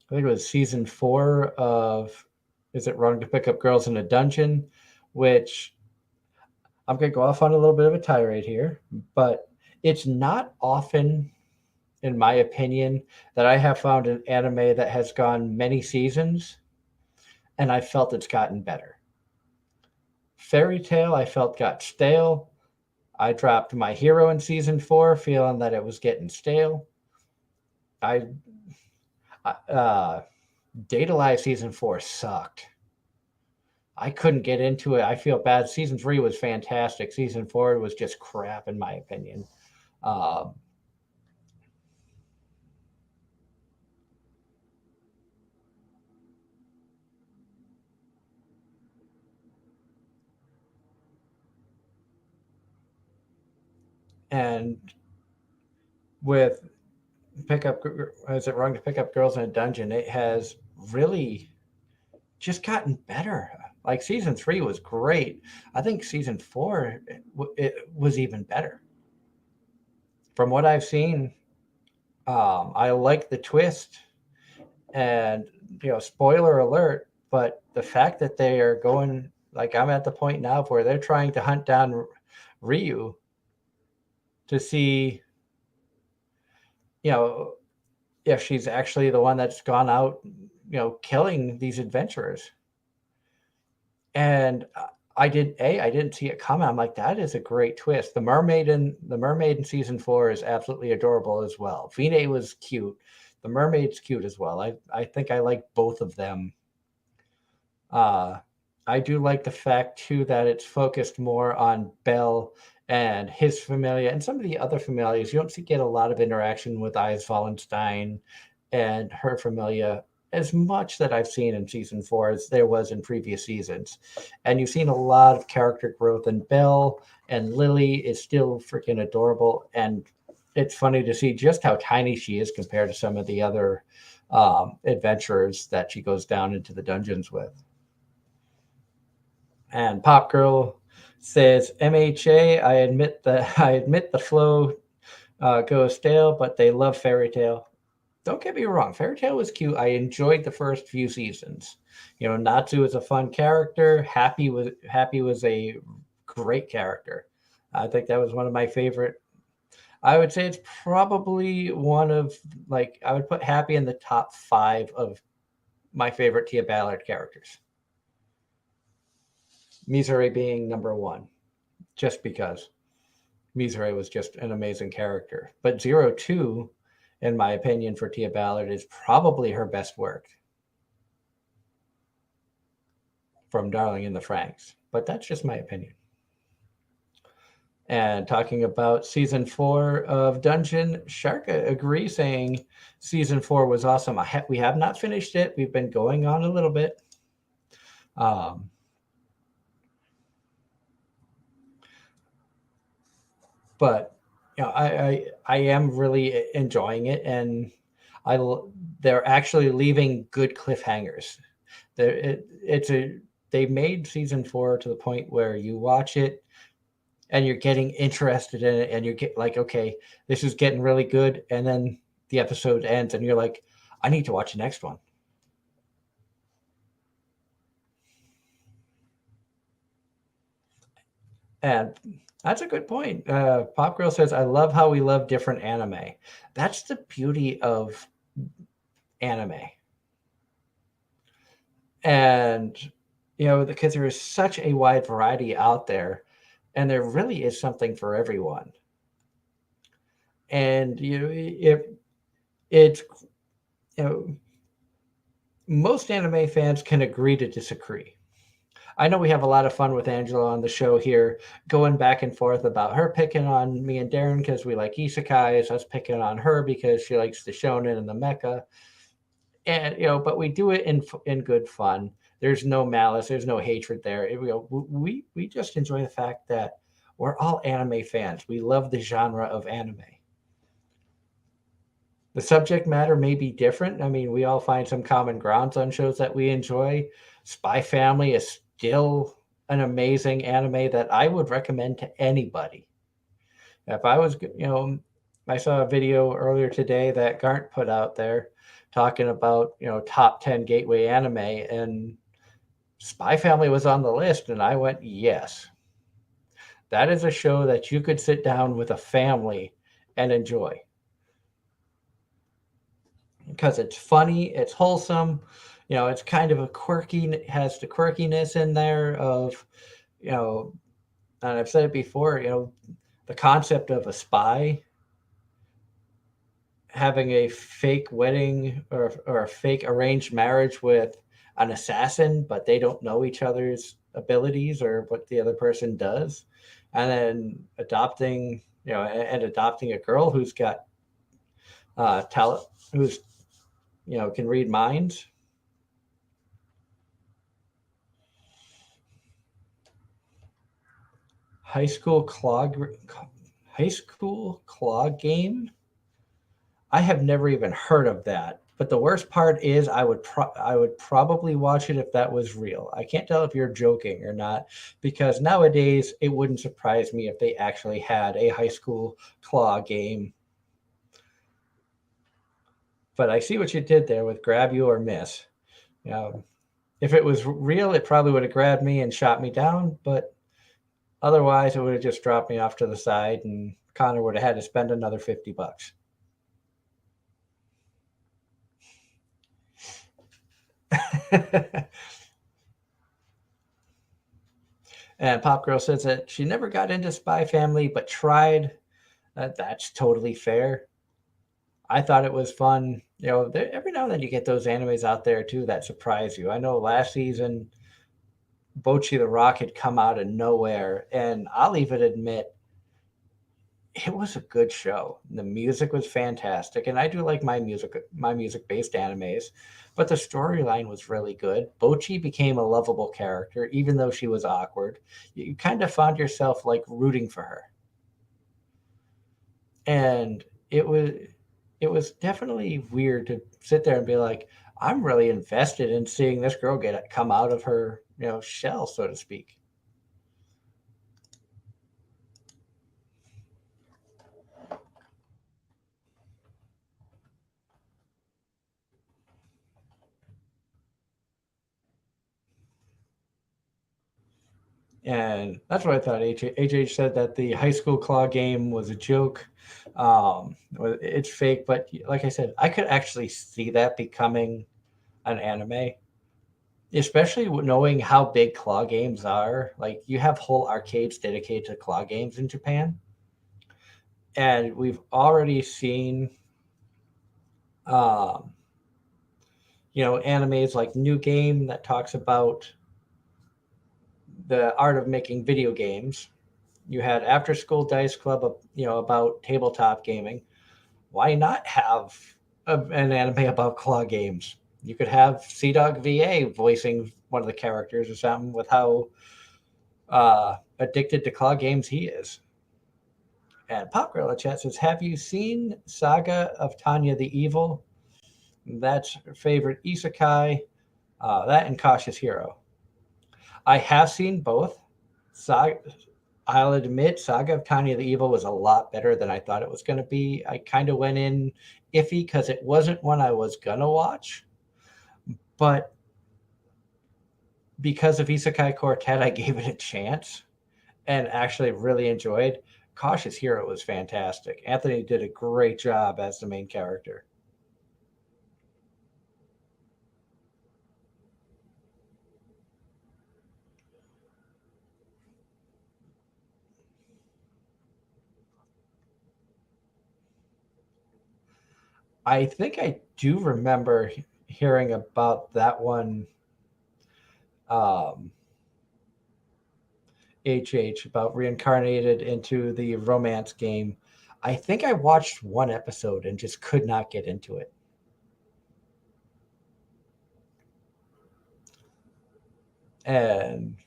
I think it was season 4 of Is It Wrong to Pick Up Girls in a Dungeon, which I'm going to go off on a little bit of a tirade here, but it's not often, in my opinion, that I have found an anime that has gone many seasons and I felt it's gotten better. Fairy Tail, I felt got stale. I dropped My Hero in season 4, feeling that it was getting stale. Data Live season 4 sucked. I couldn't get into it. I feel bad. Season 3 was fantastic. Season 4 was just crap, in my opinion. And with Is It Wrong to Pick Up Girls in a Dungeon? It has really just gotten better. Like season 3 was great. I think season 4 it was even better. From what I've seen, I like the twist, and spoiler alert. But the fact that they are going Like I'm at the point now where they're trying to hunt down Ryu to see, you know, if she's actually the one that's gone out, killing these adventurers. And I didn't see it coming. I'm like, that is a great twist. The mermaid in season 4 is absolutely adorable as well. Vine was cute. The mermaid's cute as well. I think I like both of them. Uh, I do like the fact too that it's focused more on Bell and his familia and some of the other familiars. You don't see get a lot of interaction with Eyes Wallenstein and her familia as much that I've seen in season 4 as there was in previous seasons. And you've seen a lot of character growth in Bell, and Lily is still freaking adorable. And it's funny to see just how tiny she is compared to some of the other adventurers that she goes down into the dungeons with. And Pop Girl says, "MHA, I admit the flow goes stale, but they love Fairy Tale. Don't get me wrong, Fairy Tale was cute. I enjoyed the first few seasons. Natsu is a fun character. Happy was a great character. I think that was one of my favorite. I would say it's probably one of, like, I would put Happy in the top 5 of my favorite Tia Ballard characters. Misere being number 1, just because Misere was just an amazing character. But Zero Two, in my opinion, for Tia Ballard is probably her best work from Darling in the Franxx. But that's just my opinion. And talking about season 4 of Dungeon, Sharka agrees, saying season 4 was awesome. We have not finished it. We've been going on a little bit. Um, but I am really enjoying it, and I they're actually leaving good cliffhangers. They made season 4 to the point where you watch it and you're getting interested in it, and you get like, okay, this is getting really good, and then the episode ends and you're like, I need to watch the next one. And that's a good point. Pop Girl says, I love how we love different anime. That's the beauty of anime. And, because there is such a wide variety out there, and there really is something for everyone. And, if it's, you know, most anime fans can agree to disagree. I know we have a lot of fun with Angela on the show here, going back and forth about her picking on me and Darren because we like isekais, us picking on her because she likes the shonen and the mecha. And but we do it in good fun. There's no malice, there's no hatred there. We just enjoy the fact that we're all anime fans. We love the genre of anime. The subject matter may be different. I mean, we all find some common grounds on shows that we enjoy. Spy Family is still an amazing anime that I would recommend to anybody. If I was, I saw a video earlier today that Garnt put out there talking about, top 10 gateway anime, and Spy Family was on the list, and I went, yes. That is a show that you could sit down with a family and enjoy. Because it's funny, it's wholesome, it's kind of has the quirkiness in there of, you know, and I've said it before, the concept of a spy having a fake wedding or a fake arranged marriage with an assassin, but they don't know each other's abilities or what the other person does. And then adopting a girl who's got talent, who's, can read minds. High school clog, high school clog game. I have never even heard of that. But the worst part is I would probably watch it if that was real. I can't tell if you're joking or not, because nowadays it wouldn't surprise me if they actually had a high school claw game. But I see what you did there with grab you or miss. You know, If it was real, it probably would have grabbed me and shot me down, but otherwise, it would have just dropped me off to the side, and Connor would have had to spend another $50. And Pop Girl says that she never got into Spy Family, but tried. That's totally fair. I thought it was fun. Every now and then you get those animes out there too that surprise you. I know last season Bochi the Rock had come out of nowhere, and I'll even admit it was a good show. The music was fantastic, and I do like my music based animes, but the storyline was really good. Bochi became a lovable character, even though she was awkward. You kind of found yourself like rooting for her, and it was it was definitely weird to sit there and be like, I'm really invested in seeing this girl get come out of her shell, so to speak. And that's what I thought. HH said that the high school claw game was a joke. It's fake, but like I said, I could actually see that becoming an anime, especially knowing how big claw games are. Like you have whole arcades dedicated to claw games in Japan, and we've already seen, um, animes like New Game that talks about the art of making video games. You had After School Dice Club, about tabletop gaming. Why not have an anime about claw games? You could have Sea Dog VA voicing one of the characters or something with how addicted to claw games he is. And Pop Gorilla Chat says, have you seen Saga of Tanya the Evil? That's her favorite isekai. That and Cautious Hero. I have seen both. Saga, I'll admit, Saga of Tanya the Evil was a lot better than I thought it was going to be. I kind of went in iffy because it wasn't one I was going to watch. But because of Isekai Quartet, I gave it a chance and actually really enjoyed. Cautious Hero was fantastic. Anthony did a great job as the main character. I think I do remember hearing about that one, um, HH, about reincarnated into the romance game. I think I watched one episode and just could not get into it. And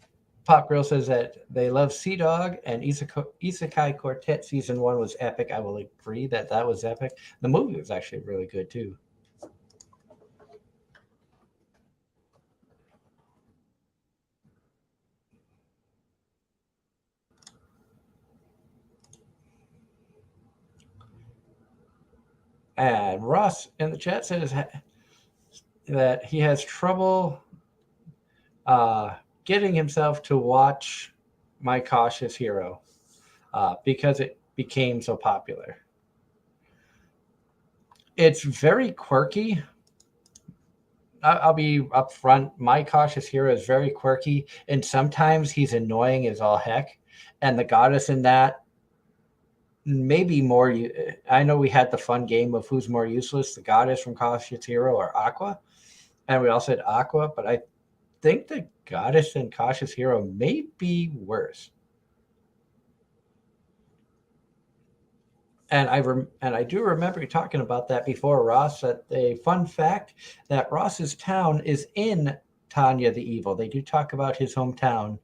Pop Girl says that they love Sea Dog and Isekai Quartet season one was epic. I will agree that that was epic. The movie was actually really good too. And Ross in the chat says that he has trouble uh, getting himself to watch My Cautious Hero because it became so popular. It's very quirky. I'll be upfront. My Cautious Hero is very quirky, and sometimes he's annoying as all heck. And the goddess in that, maybe more. I know we had the fun game of who's more useless, the goddess from Cautious Hero or Aqua, and we all said Aqua, but I think the goddess in Cautious Hero may be worse. And I do remember you talking about that before, Ross. That a fun fact that Ross's town is in Tanya the Evil. They do talk about his hometown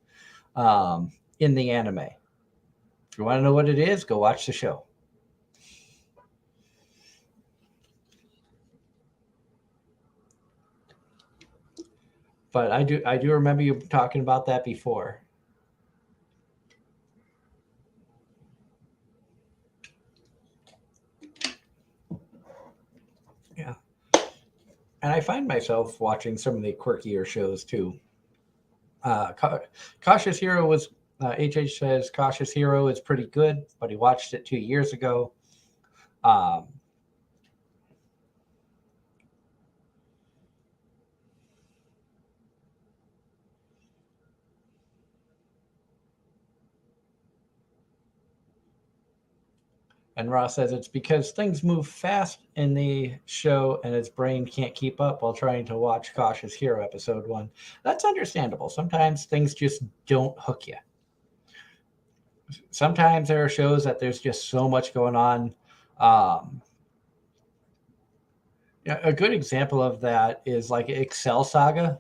in the anime. If you want to know what it is, go watch the show. But I do remember you talking about that before. Yeah. And I find myself watching some of the quirkier shows too. Uh, Ca- Cautious Hero was HH says Cautious Hero is pretty good, but he watched it 2 years ago. Um, and Ross says it's because things move fast in the show and his brain can't keep up while trying to watch Cautious Hero episode 1. That's understandable. Sometimes things just don't hook you. Sometimes there are shows that there's just so much going on. Um, yeah, a good example of that is like Excel Saga.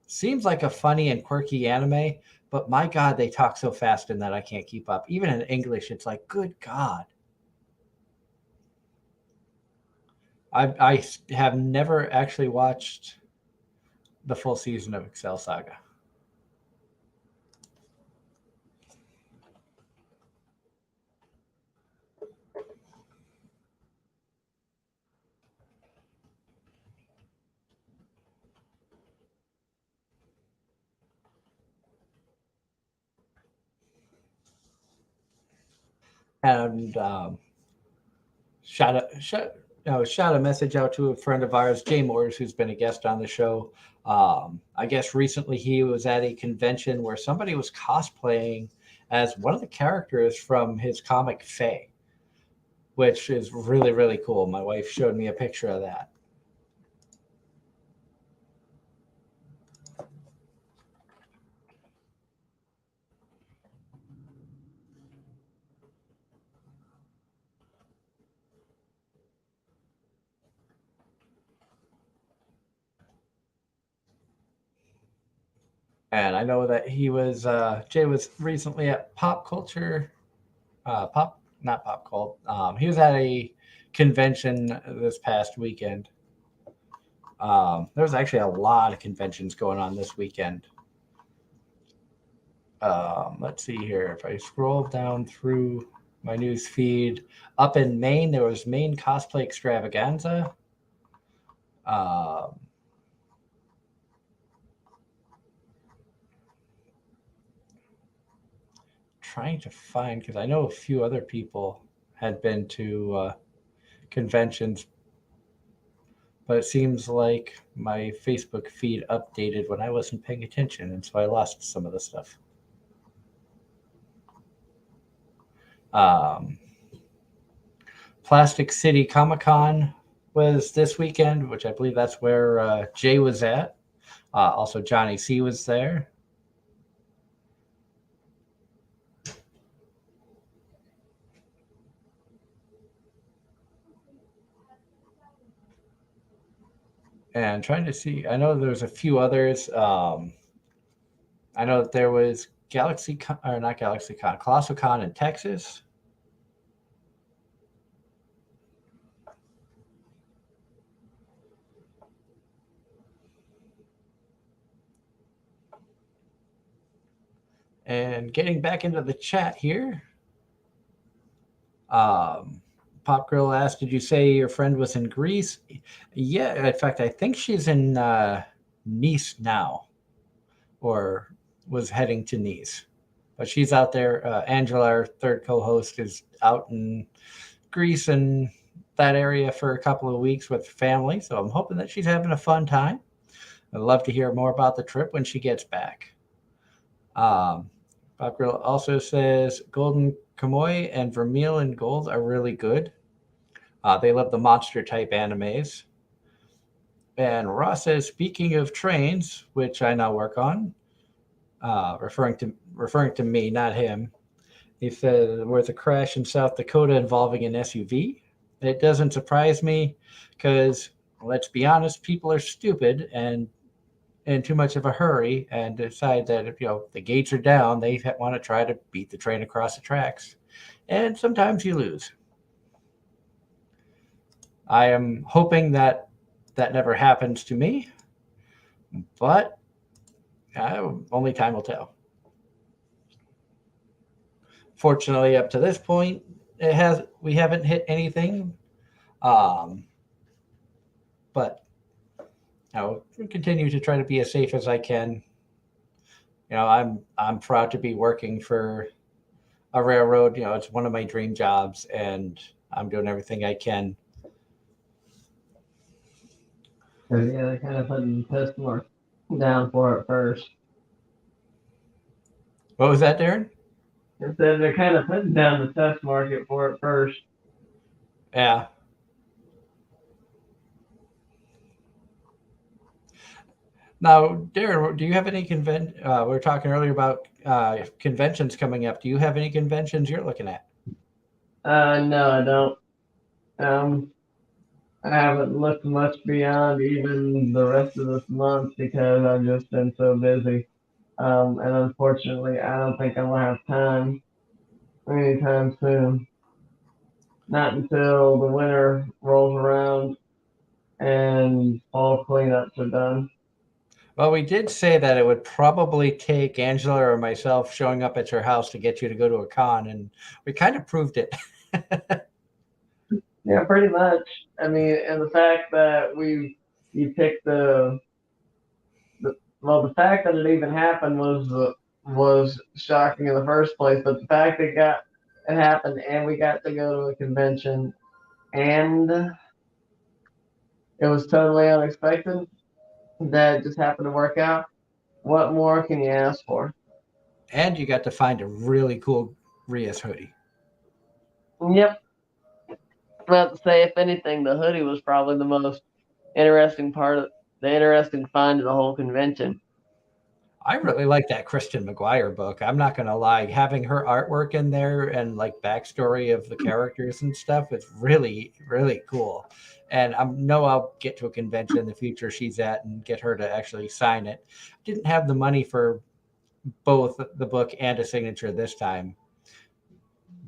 Seems like a funny and quirky anime, but my God, they talk so fast in that I can't keep up. Even in English, it's like, good God. I have never actually watched the full season of Excel Saga. And shout a message out to a friend of ours, Jay Moores, who's been a guest on the show. I guess recently he was at a convention where somebody was cosplaying as one of the characters from his comic Faye, which is really, really cool. My wife showed me a picture of that. And I know that Jay was recently at Pop Culture, Pop, not Pop Cult. He was at a convention this past weekend. There was actually a lot of conventions going on this weekend. Let's see here. If I scroll down through my news feed, up in Maine, there was Maine Cosplay Extravaganza. Um, Trying to find because I know a few other people had been to conventions, but it seems like my Facebook feed updated when I wasn't paying attention, and so I lost some of the stuff. Um, Plastic City Comic Con was this weekend, which I believe that's where Jay was at. Also, Johnny C was there. And trying to see, I know there's a few others. I know that there was Galaxy Con, or not Galaxy Con, Colossal Con in Texas. And getting back into the chat here, um, Pop Grill asked, "Did you say your friend was in Greece?" Yeah, in fact, I think she's in Nice now, or was heading to Nice. But she's out there. Angela, our third co-host, is out in Greece and that area for a couple of weeks with family. So I'm hoping that she's having a fun time. I'd love to hear more about the trip when she gets back. Um, Bob Grill also says Golden Kamuy and Vermeil and Gold are really good. They love the monster type animes. And Ross says, speaking of trains, which I now work on, referring to me, not him. He said there was a crash in South Dakota involving an SUV. It doesn't surprise me because let's be honest, people are stupid and in too much of a hurry and decide that if the gates are down, they want to try to beat the train across the tracks, and sometimes you lose. I am hoping that that never happens to me, but only time will tell. Fortunately, up to this point, we haven't hit anything, um, but continue to try to be as safe as I can. I'm proud to be working for a railroad. It's one of my dream jobs, and I'm doing everything I can. So yeah, they're kind of putting test mark down for it first. What was that, Darren? It said they're kind of putting down the test market for it first. Yeah. Now, Darren, do you have any we were talking earlier about conventions coming up. Do you have any conventions you're looking at? No, I don't. Um, I haven't looked much beyond even the rest of this month because I've just been so busy. And unfortunately, I don't think I'm gonna have time anytime soon. Not until the winter rolls around and fall cleanups are done. Well, we did say that it would probably take Angela or myself showing up at your house to get you to go to a con, and we kind of proved it. Yeah, pretty much. I mean, and the fact that you picked the fact that it even happened was shocking in the first place. But the fact that it happened and we got to go to a convention and it was totally unexpected that just happened to work out. What more can you ask for? And you got to find a really cool Rias hoodie. Yep. About to say, if anything, the hoodie was probably the most interesting part of the interesting find of the whole convention. I really like that Kristen McGuire book. I'm not going to lie. Having her artwork in there and like backstory of the characters and stuff is really, really cool. And I know I'll get to a convention in the future she's at and get her to actually sign it. Didn't have the money for both the book and a signature this time,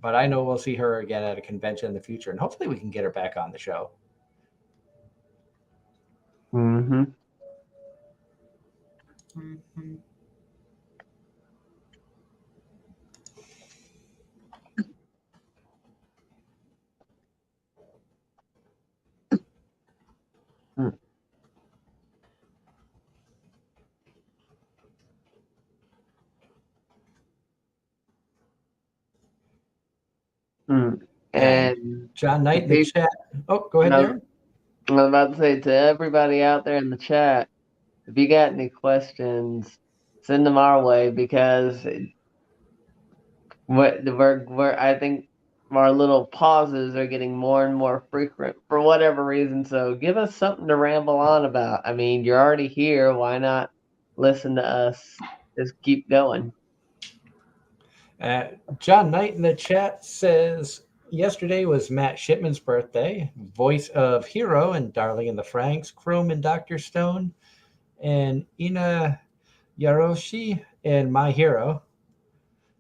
but I know we'll see her again at a convention in the future, and hopefully we can get her back on the show. Mm-hmm. Mm. And And John Knight if in the people, chat. Oh, go ahead, Darren. I'm about to say to everybody out there in the chat, if you got any questions, send them our way because I think our little pauses are getting more and more frequent for whatever reason. So give us something to ramble on about. I mean, you're already here. Why not listen to us? Just keep going. Uh, John Knight in the chat says yesterday was Matt Shipman's birthday, voice of Hero and Darling in the Franxx, Chrome and Dr. Stone, and Ina Yaroshi in My Hero.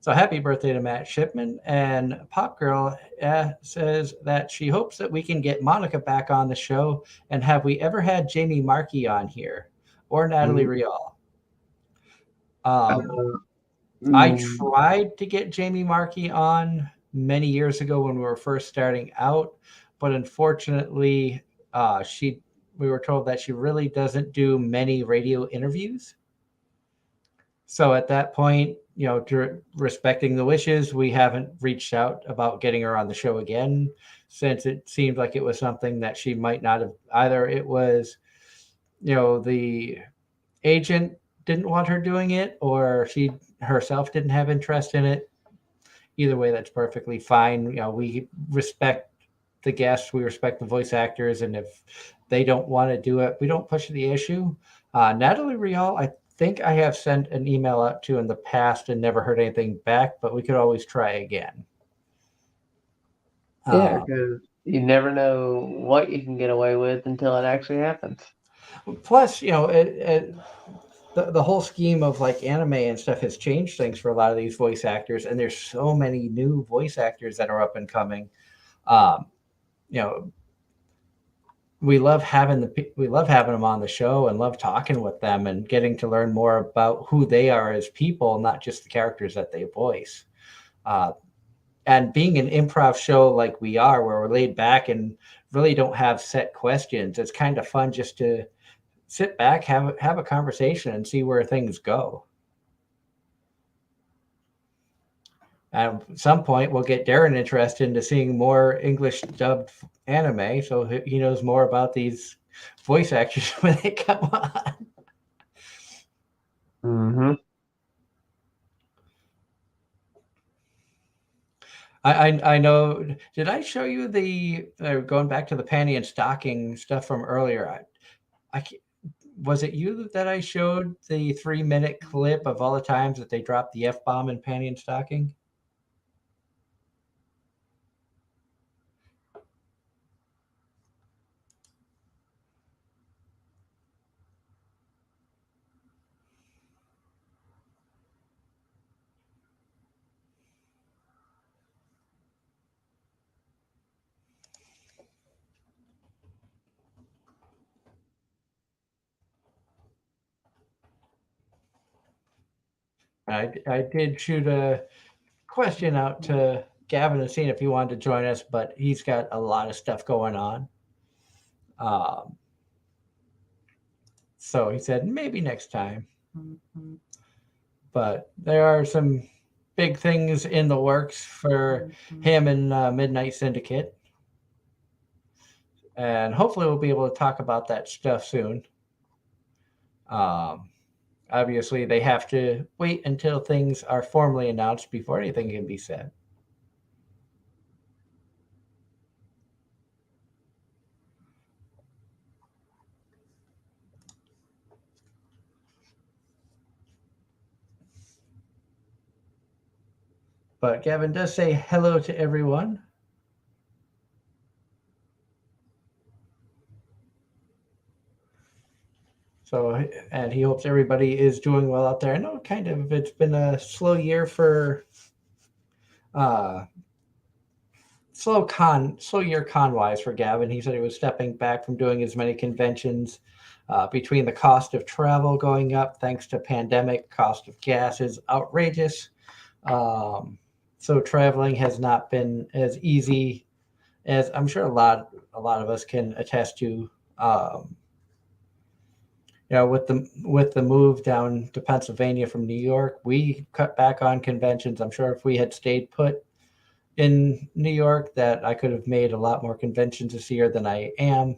So happy birthday to Matt Shipman. And Pop Girl says that she hopes that we can get Monica back on the show. And have we ever had Jamie Markey on here or Natalie Mm, Rial? uh, I mm, tried to get Jamie Markey on many years ago when we were first starting out, but unfortunately, she we were told that she really doesn't do many radio interviews. So at that point, respecting the wishes, we haven't reached out about getting her on the show again, since it seemed like it was something that she might not have either. It was, the agent didn't want her doing it, or she herself didn't have interest in it. Either way, that's perfectly fine. We respect the guests, we respect the voice actors, and if they don't want to do it, we don't push the issue. Natalie Rial, I think I have sent an email out to in the past and never heard anything back, but we could always try again. yeah, Uh, because you never know what you can get away with until it actually happens. Plus, the whole scheme of like anime and stuff has changed things for a lot of these voice actors, and there's so many new voice actors that are up and coming. Um, you know, we love having them on the show and love talking with them and getting to learn more about who they are as people, not just the characters that they voice. Uh, and being an improv show like we are, where we're laid back and really don't have set questions, it's kind of fun just to sit back, have a conversation, and see where things go. At some point, we'll get Darren interested into seeing more English dubbed anime, so he knows more about these voice actors when they come on. Mm-hmm. I know. Did I show you the going back to the panty and stocking stuff from earlier? I was it you that I showed the 3-minute clip of all the times that they dropped the F bomb in panty and stocking? I did shoot a question out to Gavin and seeing if he wanted to join us, but he's got a lot of stuff going on. Um, so he said maybe next time. But there are some big things in the works for him and Midnight Syndicate. And hopefully we'll be able to talk about that stuff soon. Um, obviously, they have to wait until things are formally announced before anything can be said. But Gavin does say hello to everyone. So, and he hopes everybody is doing well out there. I know kind of it's been a slow year for uh, slow year con wise for Gavin. He said he was stepping back from doing as many conventions between the cost of travel going up thanks to pandemic. Cost of gas is outrageous. So traveling has not been as easy as I'm sure a lot of us can attest to. With the move down to Pennsylvania from New York, we cut back on conventions. I'm sure if we had stayed put in New York, that I could have made a lot more conventions this year than I am.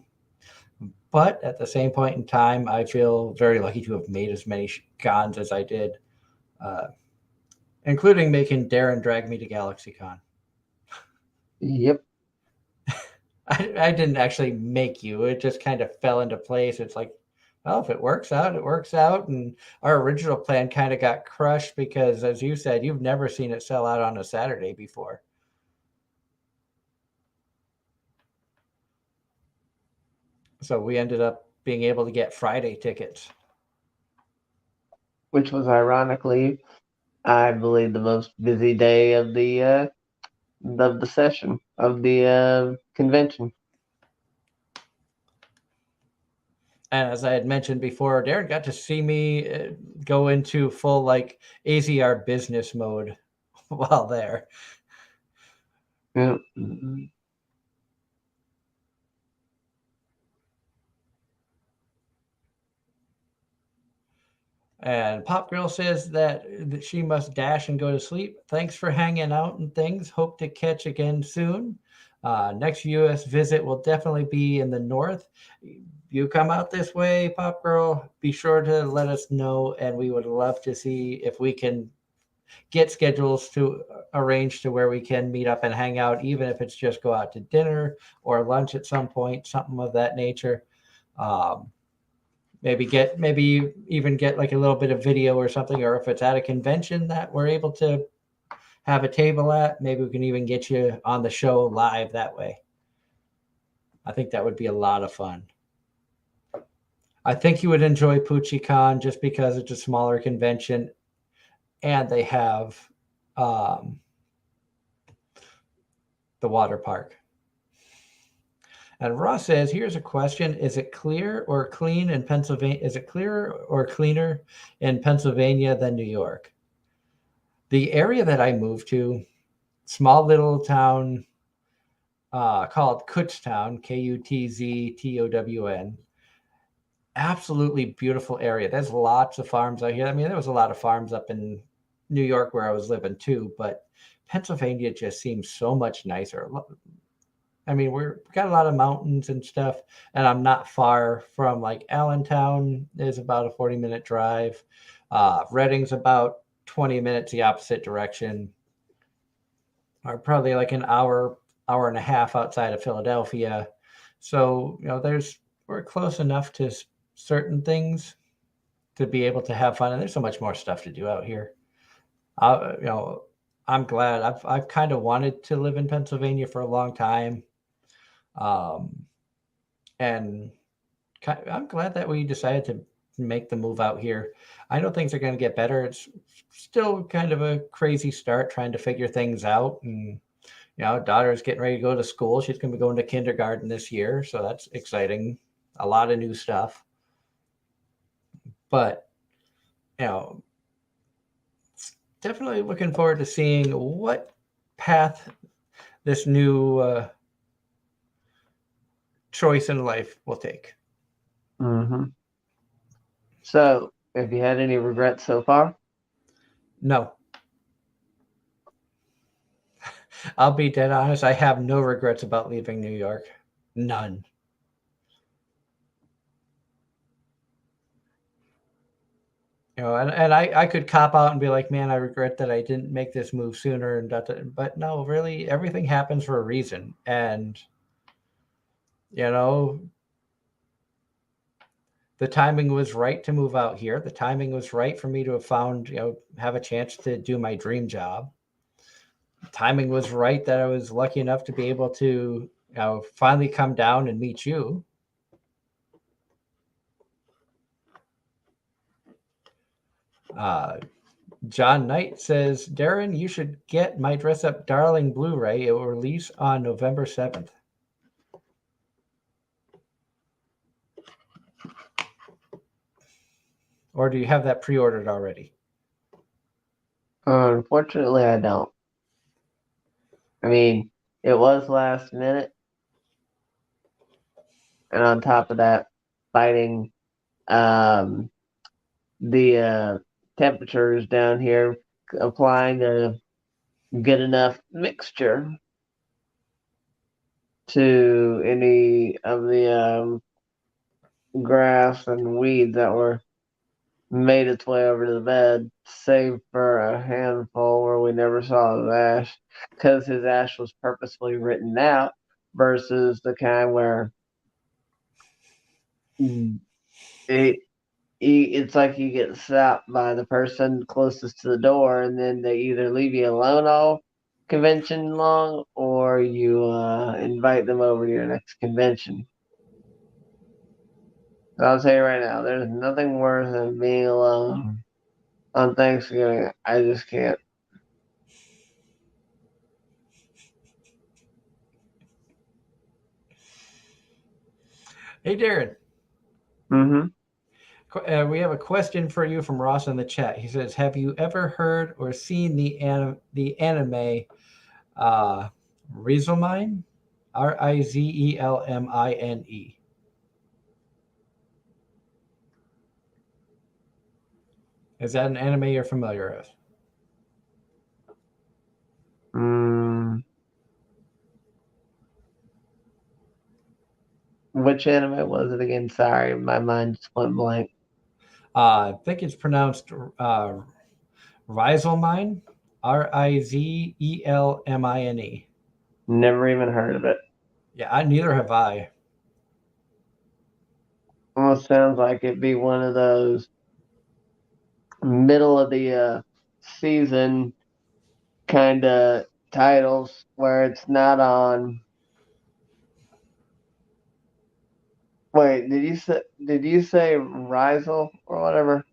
But at the same point in time, I feel very lucky to have made as many cons as I did, uh, including making Darren drag me to GalaxyCon. Yep. I didn't actually make you. It just kind of fell into place. It's like, well, if it works out, it works out. And our original plan kind of got crushed because, as you said, you've never seen it sell out on a Saturday before. So we ended up being able to get Friday tickets. Which was ironically, I believe, the most busy day of the session of the convention. And as I had mentioned before, Darren got to see me go into full like AZR business mode while there. Yeah. And Pop Girl says that she must dash and go to sleep. Thanks for hanging out and things. Hope to catch again soon. Next U.S. visit will definitely be in the north. You come out this way, Pop Girl, be sure to let us know, and we would love to see if we can get schedules to arrange to where we can meet up and hang out, even if it's just go out to dinner or lunch at some point, something of that nature. Um, maybe even get like a little bit of video or something, or if it's at a convention that we're able to have a table at, maybe we can even get you on the show live that way. I think that would be a lot of fun. I think you would enjoy PucciCon just because it's a smaller convention and they have um, the water park. And Ross says, here's a question. Is it clear or clean in Pennsylvania? Is it clearer or cleaner in Pennsylvania than New York? The area that I moved to, small little town called Kutztown, Kutztown. absolutely beautiful area. There's lots of farms out here. I mean, there was a lot of farms up in New York where I was living too, but Pennsylvania just seems so much nicer. I mean, we got a lot of mountains and stuff, and I'm not far from like Allentown is about a 40-minute drive. Reading's about 20 minutes the opposite direction, or probably like an hour, hour and a half outside of Philadelphia. So, we're close enough to certain things to be able to have fun. And there's so much more stuff to do out here. I, you know, I'm glad. I've kind of wanted to live in Pennsylvania for a long time, um, and I'm glad that we decided to make the move out here. I know things are going to get better. It's still kind of a crazy start trying to figure things out, and daughter's getting ready to go to school. She's going to be going to kindergarten this year, so that's exciting. A lot of new stuff, but you know, definitely looking forward to seeing what path this new choice in life will take. Mm-hmm. So, have you had any regrets so far? No, I'll be dead honest. I have no regrets about leaving New York. None. And I could cop out and be like, man, I regret that I didn't make this move sooner and that, but no, really, everything happens for a reason. And, you know, the timing was right to move out here. The timing was right for me to have found, have a chance to do my dream job. The timing was right that I was lucky enough to be able to, finally come down and meet you. Uh, John Knight says, Darren, you should get My Dress Up Darling Blu-ray. It will release on November 7th. Or do you have that pre-ordered already? Unfortunately, I don't. I mean, it was last minute, and on top of that, fighting um, the temperatures down here, applying a good enough mixture to any of the grass and weeds that were made its way over to the bed, save for a handful where we never saw his ash, because his ash was purposefully written out versus the kind where it, it's like you get stopped by the person closest to the door, and then they either leave you alone all convention long, or you invite them over to your next convention. So I'll tell you right now, there's nothing worse than being alone on Thanksgiving. I just can't. Hey, Darren. Mm-hmm. We have a question for you from Ross in the chat. He says, "Have you ever heard or seen the anime Rizelmine? Rizelmine. Is that an anime you're familiar with?" Mm, which anime was it again? Sorry, my mind just went blank. I think it's pronounced Rizelmine. Rizelmine. Never even heard of it. Yeah, neither have I. Almost sounds like it'd be one of those middle of the season kind of titles where it's not on. Wait, did you say Rizel or whatever?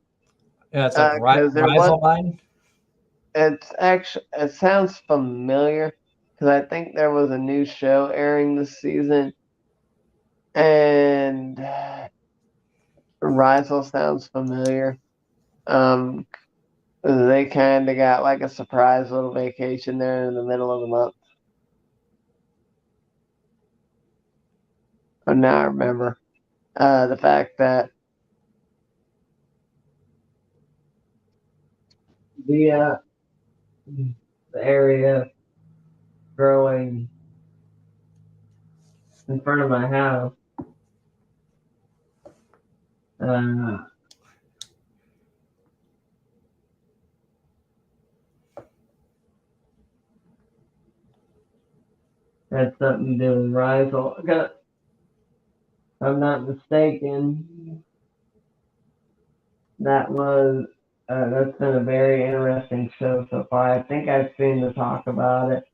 Yeah, it's like Because there was Rizelmine. it sounds familiar because I think there was a new show airing this season, and Rizel sounds familiar. Um, they kind of got like a surprise little vacation there in the middle of the month. Oh, now I remember the fact that the area growing in front of my house. Uh, had something to do with Rizal. If I'm not mistaken, that's been a very interesting show so far. I think I've seen the talk about it.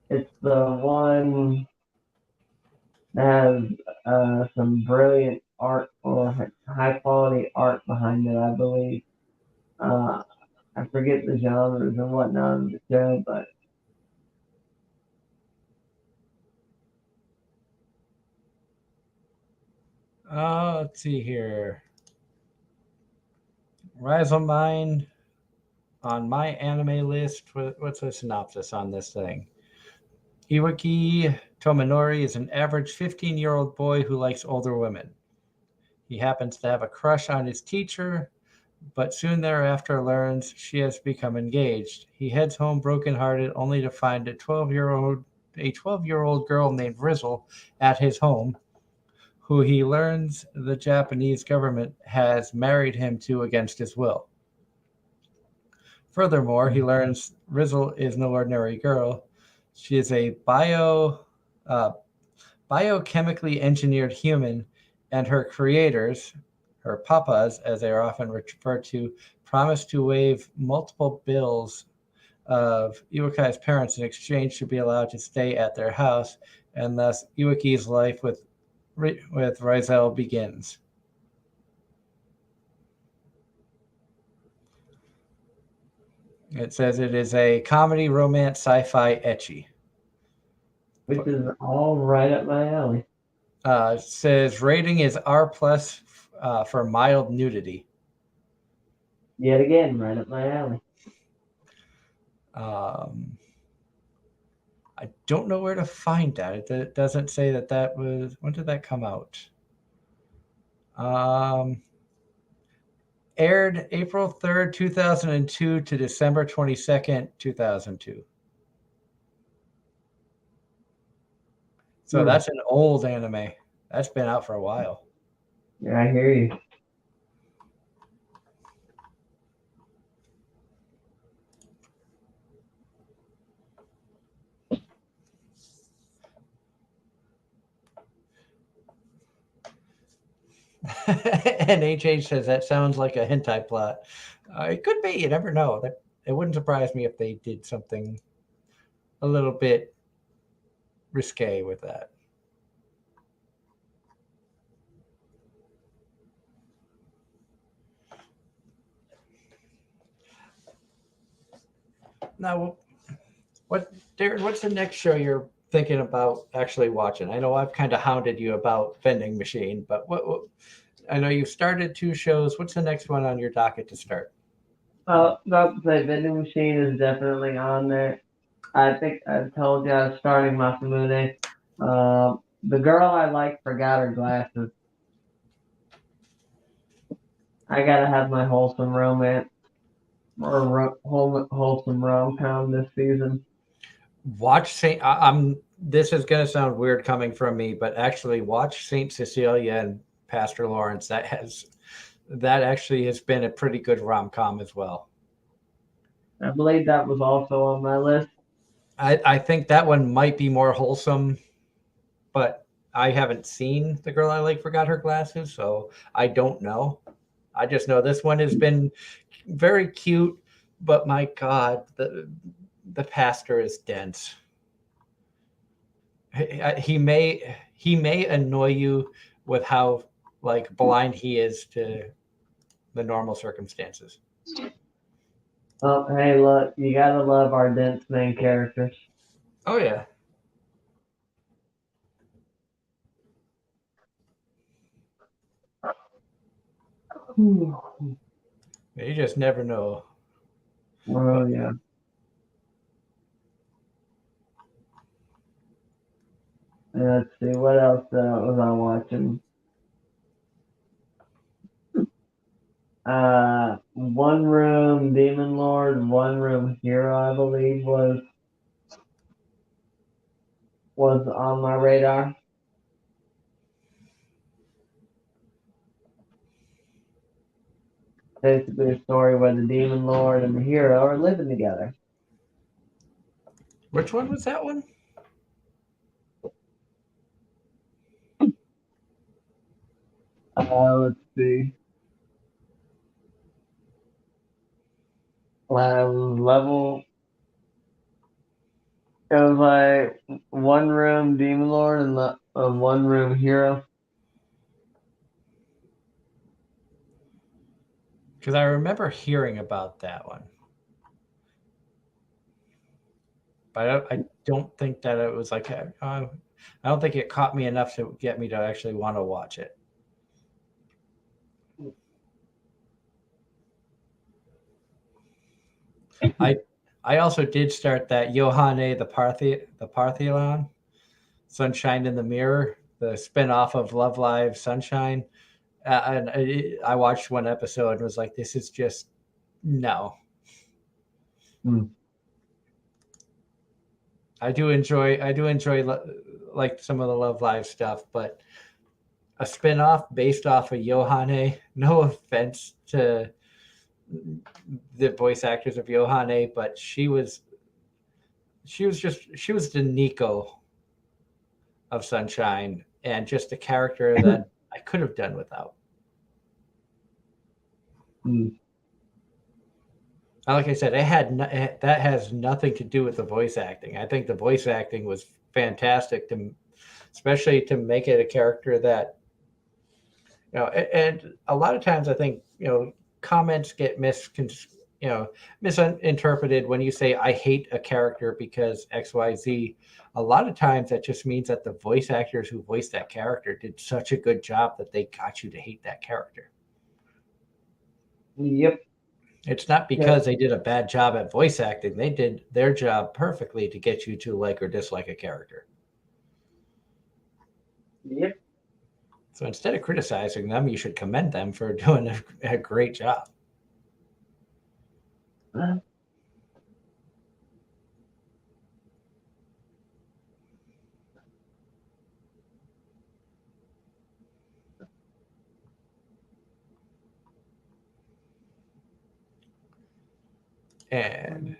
It's the one that has some brilliant art or high quality art behind it, I believe. Uh, I forget the genres and whatnot of the show, but Let's see here. Rise of Mine on my anime list. What's the synopsis on this thing? Iwaki Tominori is an average 15-year-old boy who likes older women. He happens to have a crush on his teacher, but soon thereafter learns she has become engaged. He heads home brokenhearted, only to find a 12-year-old girl named Rizzle at his home, who he learns the Japanese government has married him to against his will. Furthermore, he learns Rizzle is no ordinary girl. She is a uh, biochemically engineered human, and her creators, her papas, as they are often referred to, promise to waive multiple bills of Iwakai's parents in exchange to be allowed to stay at their house, and thus Iwaki's life with Rizel begins. It says it is a comedy, romance, sci-fi, ecchi. which is all right up my alley. It says rating is R plus for mild nudity. Yet again, right up my alley. I don't know where to find that. It doesn't say that was. When did that come out? Aired April 3rd, 2002 to December 22nd, 2002. So that's an old anime. That's been out for a while. Yeah, I hear you. And HH says that sounds like a hentai plot. It could be. You never know. It wouldn't surprise me if they did something a little bit risque with that. Now, Darren? What's the next show you're thinking about actually watching? I know I've kind of hounded you about Vending Machine, but what I know you've started 2 shows. What's the next one on your docket to start? About to say, Vending Machine is definitely on there. I think I told you I was starting Masamune. The girl I like forgot her glasses. I gotta have my wholesome romance or wholesome rom-com this season. Watch Saint. I'm. This is going to sound weird coming from me, but actually, watch Saint Cecilia and Pastor Lawrence. That actually has been a pretty good rom com as well. I believe that was also on my list. I think that one might be more wholesome, but I haven't seen The Girl I Like Forgot Her Glasses, so I don't know. I just know this one has been very cute, but my God, the pastor is dense. He may annoy you with how like blind he is to the normal circumstances. Oh, hey, look, you gotta love our dense main characters. Oh yeah. You just never know. Oh yeah. Let's see, what else was I watching? One Room Demon Lord, One Room Hero, I believe was on my radar. Basically, a story where the Demon Lord and the hero are living together. Which one was that one? Let's see. Level. It was like One Room Demon Lord and One Room Hero. Because I remember hearing about that one, but I don't think that it was like I don't think it caught me enough to get me to actually want to watch it. I I also did start that Yohane the Parthian Sunshine in the Mirror, the spinoff of Love Live Sunshine. And I watched one episode and was like, this is just no. Hmm. I do enjoy like some of the Love Live stuff, but a spinoff based off of Yohane. No offense to the voice actors of Yohane, but she was the Nico of Sunshine and just a character that I could have done without. Hmm. Like I said, that has nothing to do with the voice acting. I think the voice acting was fantastic to, especially to make it a character that and a lot of times I think comments get misinterpreted when you say I hate a character because XYZ. A lot of times that just means that the voice actors who voiced that character did such a good job that they got you to hate that character. Yep. It's not Yep. because they did a bad job at voice acting. They did their job perfectly to get you to like or dislike a character. Yep. So instead of criticizing them, you should commend them for doing a great job. And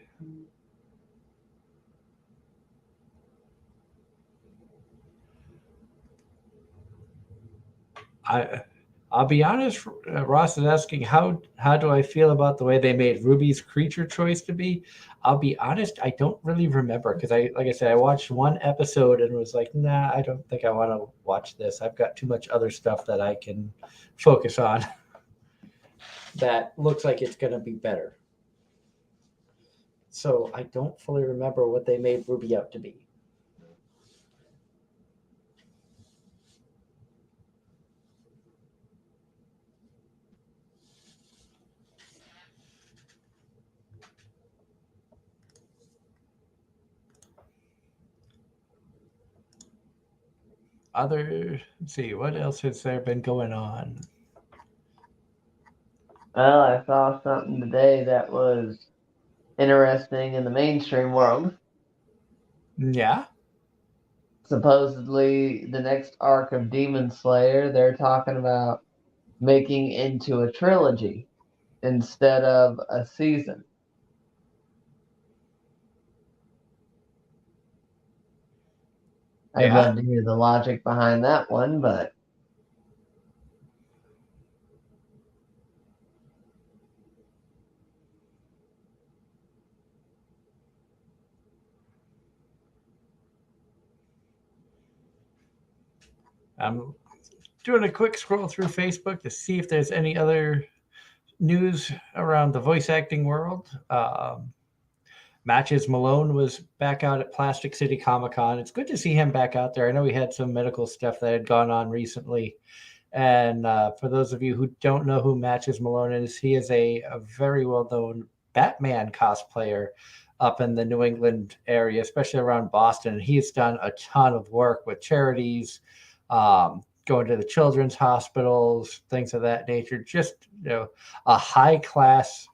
I, I'll be honest. Ross is asking how do I feel about the way they made Ruby's creature choice to be. I'll be honest. I don't really remember because like I said, I watched one episode and was like, nah, I don't think I want to watch this. I've got too much other stuff that I can focus on that looks like it's going to be better. So I don't fully remember what they made Ruby out to be. Let's see, what else has there been going on? Well, I saw something today that was interesting in the mainstream world. Yeah. Supposedly, the next arc of Demon Slayer, they're talking about making into a trilogy instead of a season. I'd Yeah. love to hear the logic behind that one, but I'm doing a quick scroll through Facebook to see if there's any other news around the voice acting world. Matches Malone was back out at Plastic City Comic Con. It's good to see him back out there. I know he had some medical stuff that had gone on recently. And for those of you who don't know who Matches Malone is, he is a very well known Batman cosplayer up in the New England area, especially around Boston. And he's done a ton of work with charities, um, going to the children's hospitals, things of that nature. Just a high class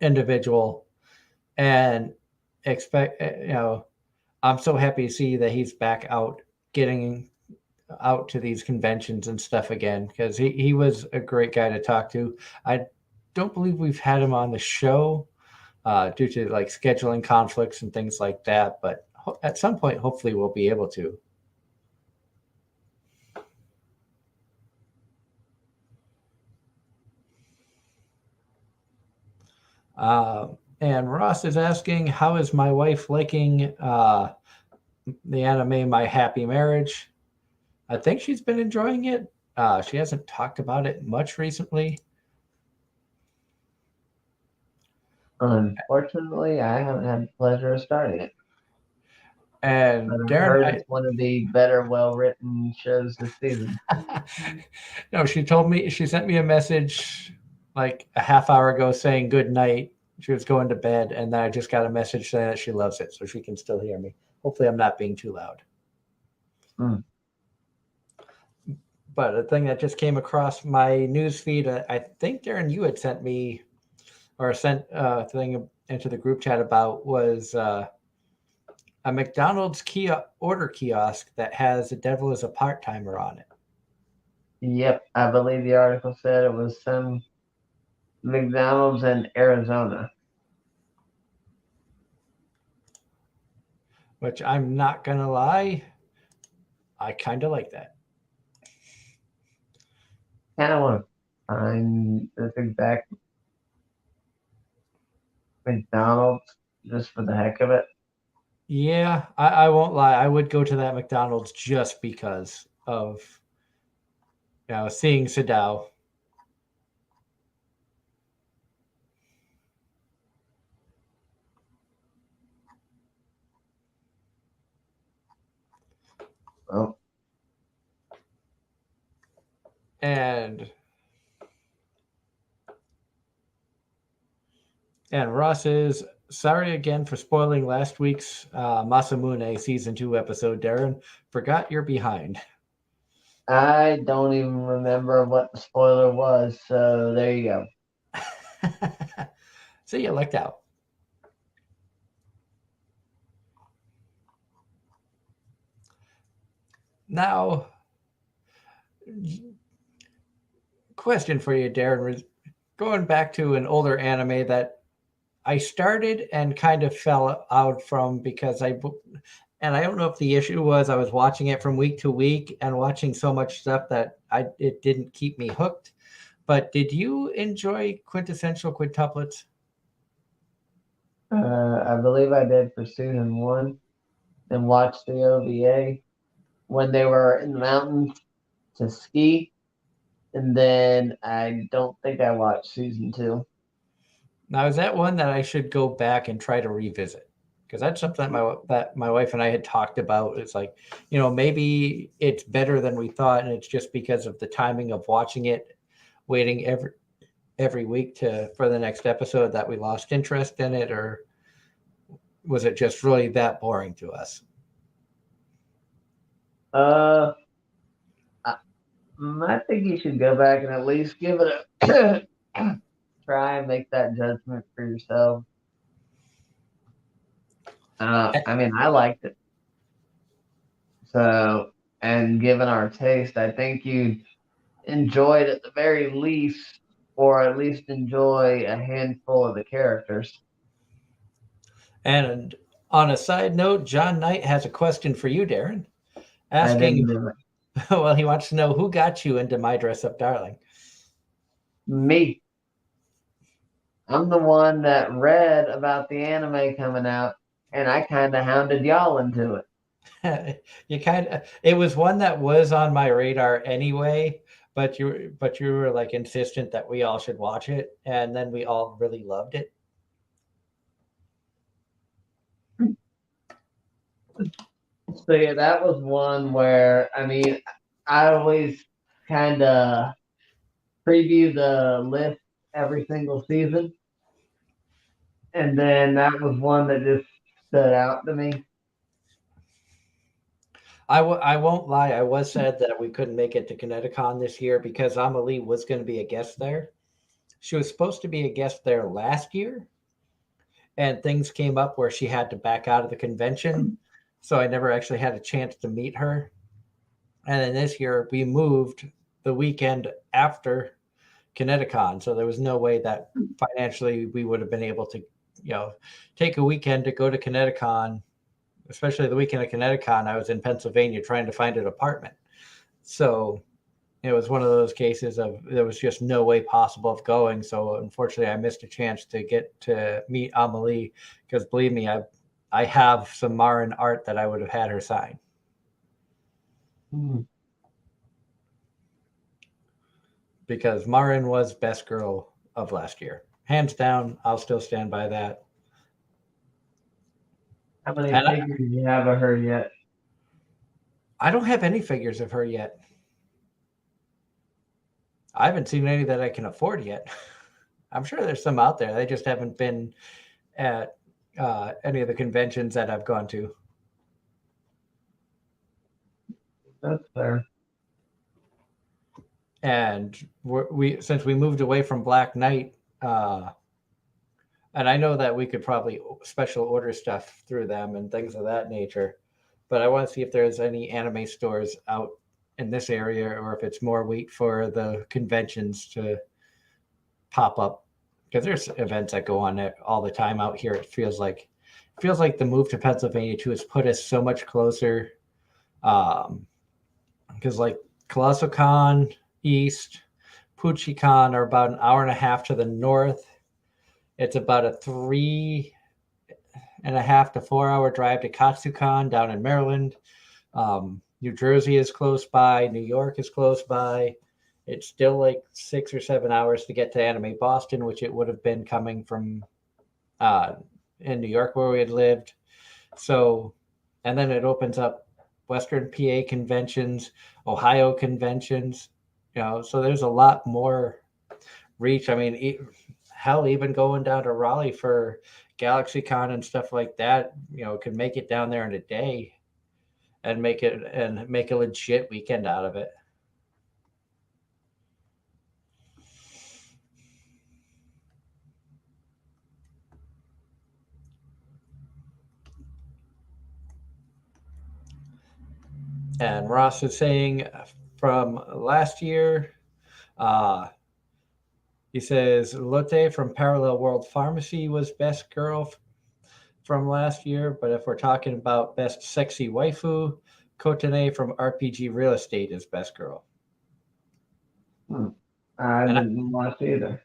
individual, and expect I'm so happy to see that he's back out getting out to these conventions and stuff again because he was a great guy to talk to. I don't believe we've had him on the show due to like scheduling conflicts and things like that, but at some point, hopefully, we'll be able to. And Ross is asking, how is my wife liking the anime My Happy Marriage? I think she's been enjoying it. She hasn't talked about it much recently. Unfortunately, I haven't had the pleasure of starting it. And But I've Darren, heard it's one of the better, well-written shows this season. no, she sent me a message like a half hour ago saying good night. She was going to bed, and then I just got a message saying that she loves it, so she can still hear me. Hopefully, I'm not being too loud. Mm. But a thing that just came across my news feed, I think Darren, you had sent me or sent a thing into the group chat about was a McDonald's order kiosk that has the devil as a part timer on it. Yep, I believe the article said it was some McDonald's in Arizona. Which I'm not gonna lie, I kind of like that. Kind of want to find this exact McDonald's just for the heck of it. Yeah, I won't lie. I would go to that McDonald's just because of seeing Sadao. Well, And Ross is sorry again for spoiling last week's Masamune season 2 episode. Darren, forgot you're behind. I don't even remember what the spoiler was, so there you go. So you lucked out. Now, question for you, Darren. Going back to an older anime that I started and kind of fell out from because I don't know if the issue was I was watching it from week to week and watching so much stuff that it didn't keep me hooked. But did you enjoy Quintessential Quintuplets? I believe I did for season one and watched the OVA when they were in the mountains to ski. And then I don't think I watched season two. Now, is that one that I should go back and try to revisit? Because that's something that my wife and I had talked about. It's like, maybe it's better than we thought, and it's just because of the timing of watching it, waiting every week for the next episode that we lost interest in it, or was it just really that boring to us? Uh, I think you should go back and at least give it a try and make that judgment for yourself. I mean, I liked it. So, and given our taste, I think you'd enjoy it at the very least, or at least enjoy a handful of the characters. And on a side note, John Knight has a question for you, Darren, I didn't asking, do it. well, he wants to know who got you into My Dress Up Darling. Me. I'm the one that read about the anime coming out, and I kind of hounded y'all into it. It was one that was on my radar anyway, but you were like insistent that we all should watch it, and then we all really loved it. So yeah, that was one where I always kind of preview the list every single season, and then that was one that just stood out to me. I won't lie. I was sad that we couldn't make it to Kineticon this year because Amelie was going to be a guest there. She was supposed to be a guest there last year, and things came up where she had to back out of the convention. So I never actually had a chance to meet her. And then this year we moved the weekend after Kineticon. So there was no way that financially we would have been able to, take a weekend to go to Kineticon, especially the weekend of Kineticon. I was in Pennsylvania trying to find an apartment. So it was one of those cases of there was just no way possible of going. So unfortunately, I missed a chance to get to meet Amelie because believe me, I have some Marin art that I would have had her sign Hmm. because Marin was best girl of last year, hands down. I'll still stand by that. How many And figures do you have of her yet? I don't have any figures of her yet. I haven't seen any that I can afford yet. I'm sure there's some out there. They just haven't been at any of the conventions that I've gone to. That's fair. And we since we moved away from Black Knight, and I know that we could probably special order stuff through them and things of that nature, but I want to see if there's any anime stores out in this area or if it's more wait for the conventions to pop up because there's events that go on all the time out here. It feels like the move to Pennsylvania too has put us so much closer. Because like Colossal Con East, Puchicon are about an hour and a half to the north. It's about a 3.5 to 4 hour drive to Katsucon down in Maryland. New Jersey is close by. New York is close by. It's still like 6 or 7 hours to get to Anime Boston, which it would have been coming from uh, in New York where we had lived. So, and then it opens up Western PA conventions, Ohio conventions, so there's a lot more reach. I mean, hell, even going down to Raleigh for GalaxyCon and stuff like that, could make it down there in a day and make a legit weekend out of it. And Ross is saying from last year, uh, he says Lotte from Parallel World Pharmacy was best girl from last year, but if we're talking about best sexy waifu, Kotane from RPG Real Estate is best girl. Hmm. I And didn't watch either.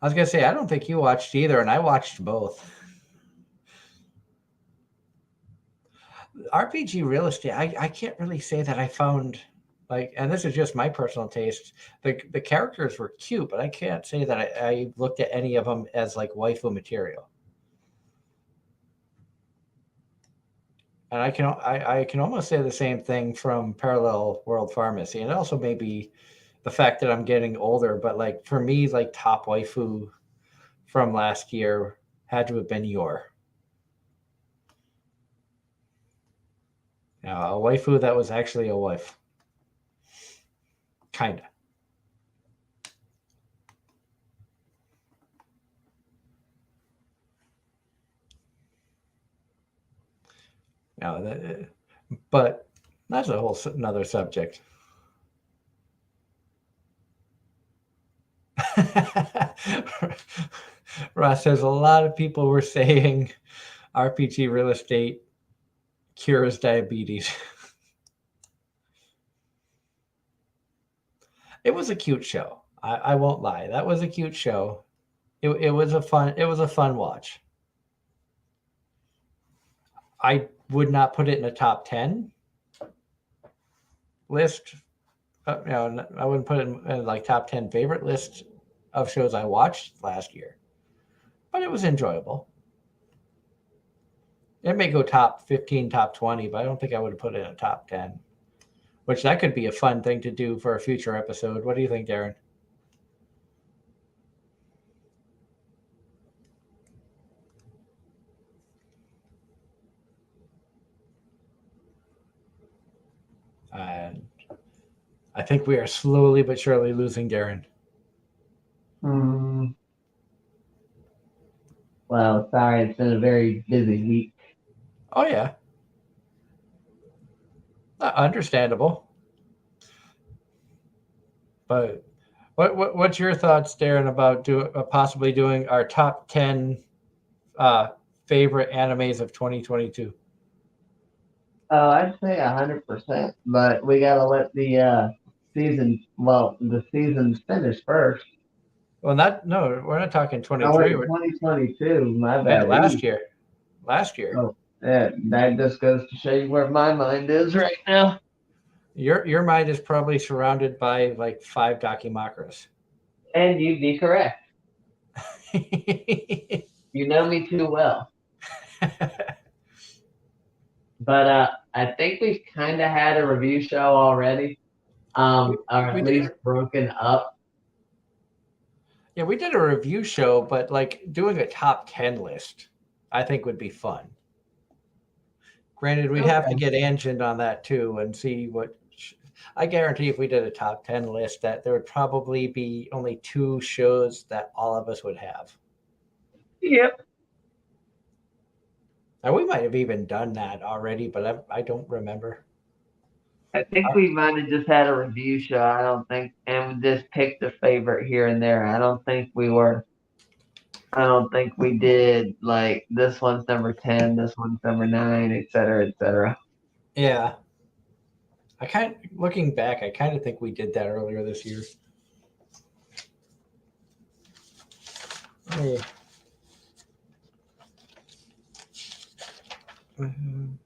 I was gonna say I don't think you watched either, and I watched both. RPG Real Estate, I can't really say that I found like, and this is just my personal taste. The characters were cute, but I can't say that I looked at any of them as like waifu material. And I can almost say the same thing from Parallel World Pharmacy, and also maybe the fact that I'm getting older. But like for me, like top waifu from last year had to have been your a waifu that was actually a wife, kinda. Now that, but that's a whole another subject. Ross says a lot of people were saying RPG real estate cures diabetes. It was a cute show. I won't lie. That was a cute show. It was a fun watch. I would not put it in a top 10 list. I wouldn't put it in like top 10 favorite list of shows I watched last year, but it was enjoyable. It may go top 15, top 20, but I don't think I would have put it in a top 10, which that could be a fun thing to do for a future episode. What do you think, Darren? I think we are slowly but surely losing Darren. Hmm. Well, sorry, it's been a very busy week. Oh yeah, understandable. But what's your thoughts, Darren, about possibly doing our top 10 uh, favorite animes of 2022? Oh, I'd say 100%, but we gotta let the season's finish first. Well, not no, we're not talking Oh 23. wait, We're 2022. My yeah, bad. last Ooh. year. Last year. Oh, yeah, that just goes to show you where my mind is right now. Your mind is probably surrounded by like 5 Dakimakuras. And you'd be correct. You know me too well. But I think we've kind of had a review show already, we, or we at did least broken up. yeah, we did a review show, but like doing a top 10 list, I think would be fun. Granted, we'd have to Okay. get Anjin on that too and see what. I guarantee if we did a top 10 list, that there would probably be only 2 shows that all of us would have. Yep. And we might have even done that already, but I don't remember. I think we might have just had a review show. I don't think, and we just picked a favorite here and there. I don't think we did like this one's number 10, this one's number 9, et cetera, et cetera. Yeah. Looking back, I kind of think we did that earlier this year. Yeah. Mhm.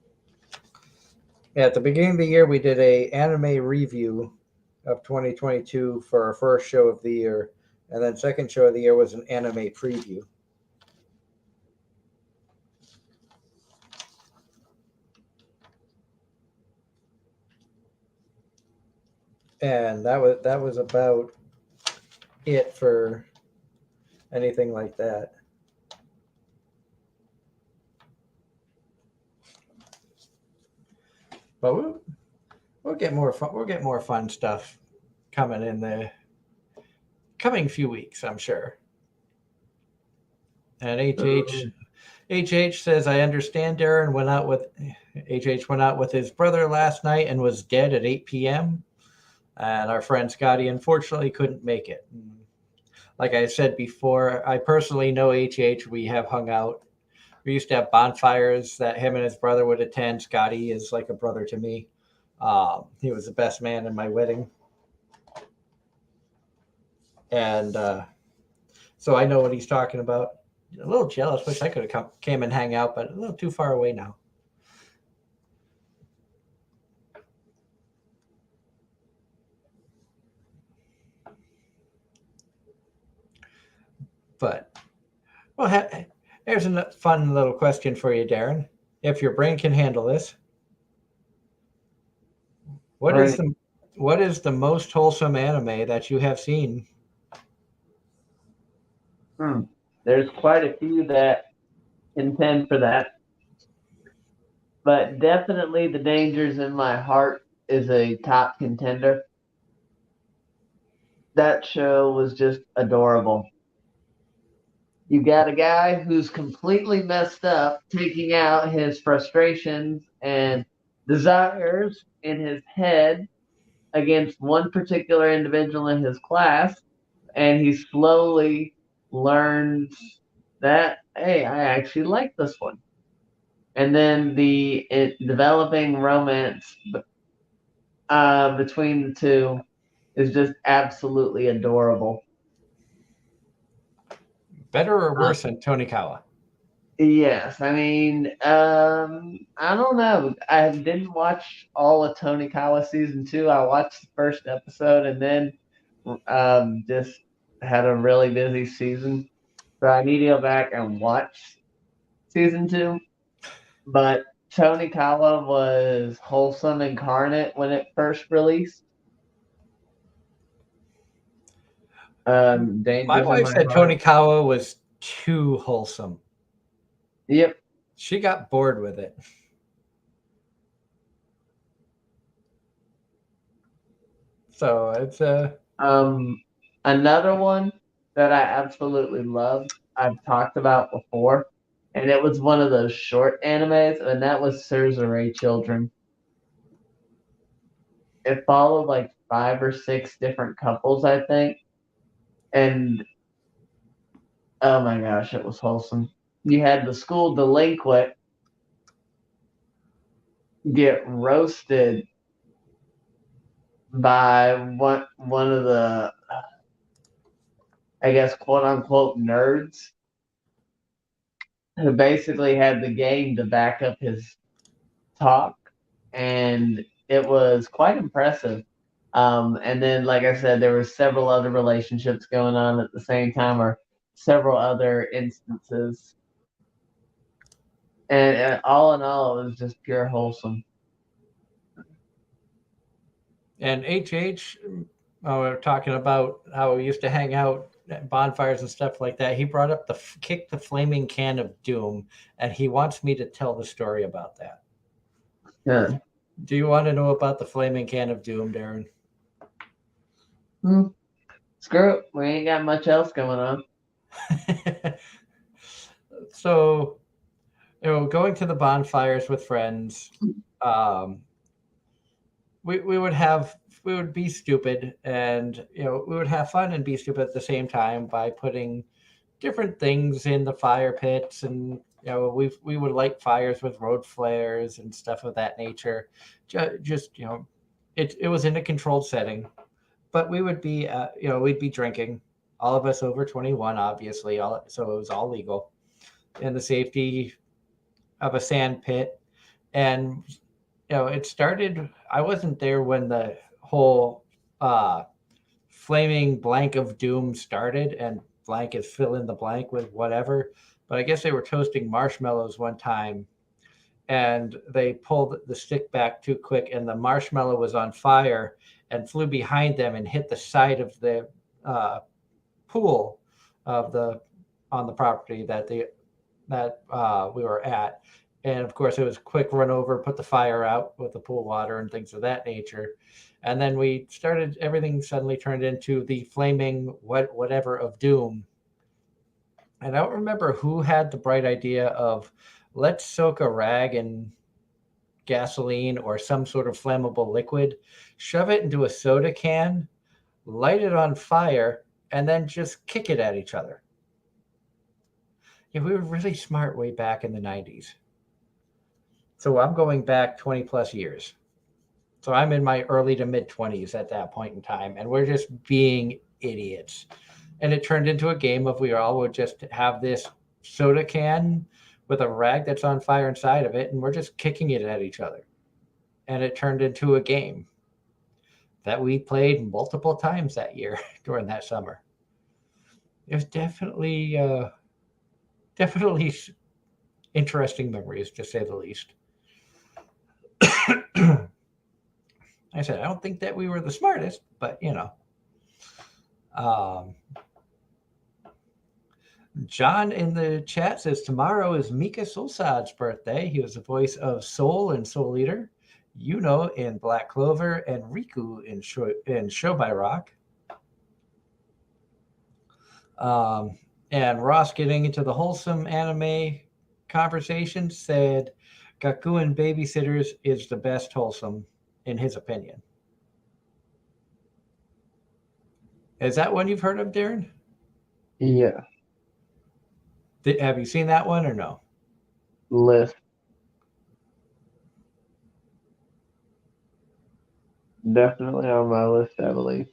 Yeah, at the beginning of the year, we did a anime review of 2022 for our first show of the year, and then second show of the year was an anime preview. And that was about it for anything like that. But we'll get more fun. We'll get more fun stuff coming in the coming few weeks, I'm sure. And HH says, I understand Darren went out with HH went out with his brother last night and was dead at 8 p.m. And our friend Scotty unfortunately couldn't make it. Like I said before, I personally know HH. We have hung out. We used to have bonfires that him and his brother would attend. Scotty is like a brother to me. He was the best man in my wedding. And so I know what he's talking about. A little jealous. Wish I could have came and hang out, but a little too far away now. But well, here's a fun little question for you, Darren. If your brain can handle this, what is Right. the what is the most wholesome anime that you have seen? Hmm. There's quite a few that contend for that, but definitely The Dangers in My Heart is a top contender. That show was just adorable. You got a guy who's completely messed up, taking out his frustrations and desires in his head against one particular individual in his class, and he slowly learns that, hey, I actually like this one. And then developing romance between the two is just absolutely adorable. Better or Uh, worse than Tonikawa? Yes, I mean, I don't know. I didn't watch all of Tony Kawa season 2. I watched the first episode and then just had a really busy season, so I need to go back and watch season 2. But Tony Kawa was wholesome incarnate when it first released. My Dangers in wife My said Heart. Tonikawa was too wholesome. Yep. She got bored with it. So it's Another one that I absolutely loved, I've talked about before, and it was one of those short animes, and that was Ray Children. It followed like 5 or 6 different couples, I think, and oh my gosh, it was wholesome. You had the school delinquent get roasted by one of the, I guess, quote unquote nerds who basically had the game to back up his talk, and it was quite impressive. And then, like I said, there were several other relationships going on at the same time, or several other instances. And all in all, it was just pure wholesome. and HH. We were talking about how we used to hang out at bonfires and stuff like that. He brought up the kick the flaming can of doom, and he wants me to tell the story about that. Yeah. Do you want to know about the flaming can of doom, Darren? Hmm. Screw it. We ain't got much else going on. So, going to the bonfires with friends, um, we would be stupid, and we would have fun and be stupid at the same time by putting different things in the fire pits, and we would light fires with road flares and stuff of that nature. Just it was in a controlled setting, but we would be we'd be drinking, all of us over 21, obviously, so it was all legal, in the safety of a sand pit. And it started, I wasn't there when the whole uh flaming blank of doom started, and blank is fill in the blank with whatever. But I guess they were toasting marshmallows one time, and they pulled the stick back too quick, and the marshmallow was on fire and flew behind them and hit the side of the pool of the on the property that we were at. And of course, it was quick run over, put the fire out with the pool water and things of that nature. And then we started, everything suddenly turned into the flaming whatever of doom. And I don't remember who had the bright idea of, let's soak a rag in gasoline or some sort of flammable liquid, shove it into a soda can, light it on fire, and then just kick it at each other. Yeah, we were really smart way back in the 90s. So I'm going back 20 plus years. So I'm in my early to mid 20s at that point in time, and we're just being idiots. And it turned into a game of we all would just have this soda can with a rag that's on fire inside of it, and we're just kicking it at each other. And it turned into a game that we played multiple times that year during that summer. It was definitely interesting memories, to say the least. I said, I don't think that we were the smartest, but Um, John in the chat says tomorrow is Mika Solsad's birthday. He was the voice of Soul in Soul Eater, in Black Clover, and Riku in Show by Rock. And Ross, getting into the wholesome anime conversation, said Gakuen Babysitters is the best wholesome, in his opinion. Is that one you've heard of, Darren? Yeah. Have you seen that one or no? List. Definitely on my list, I believe.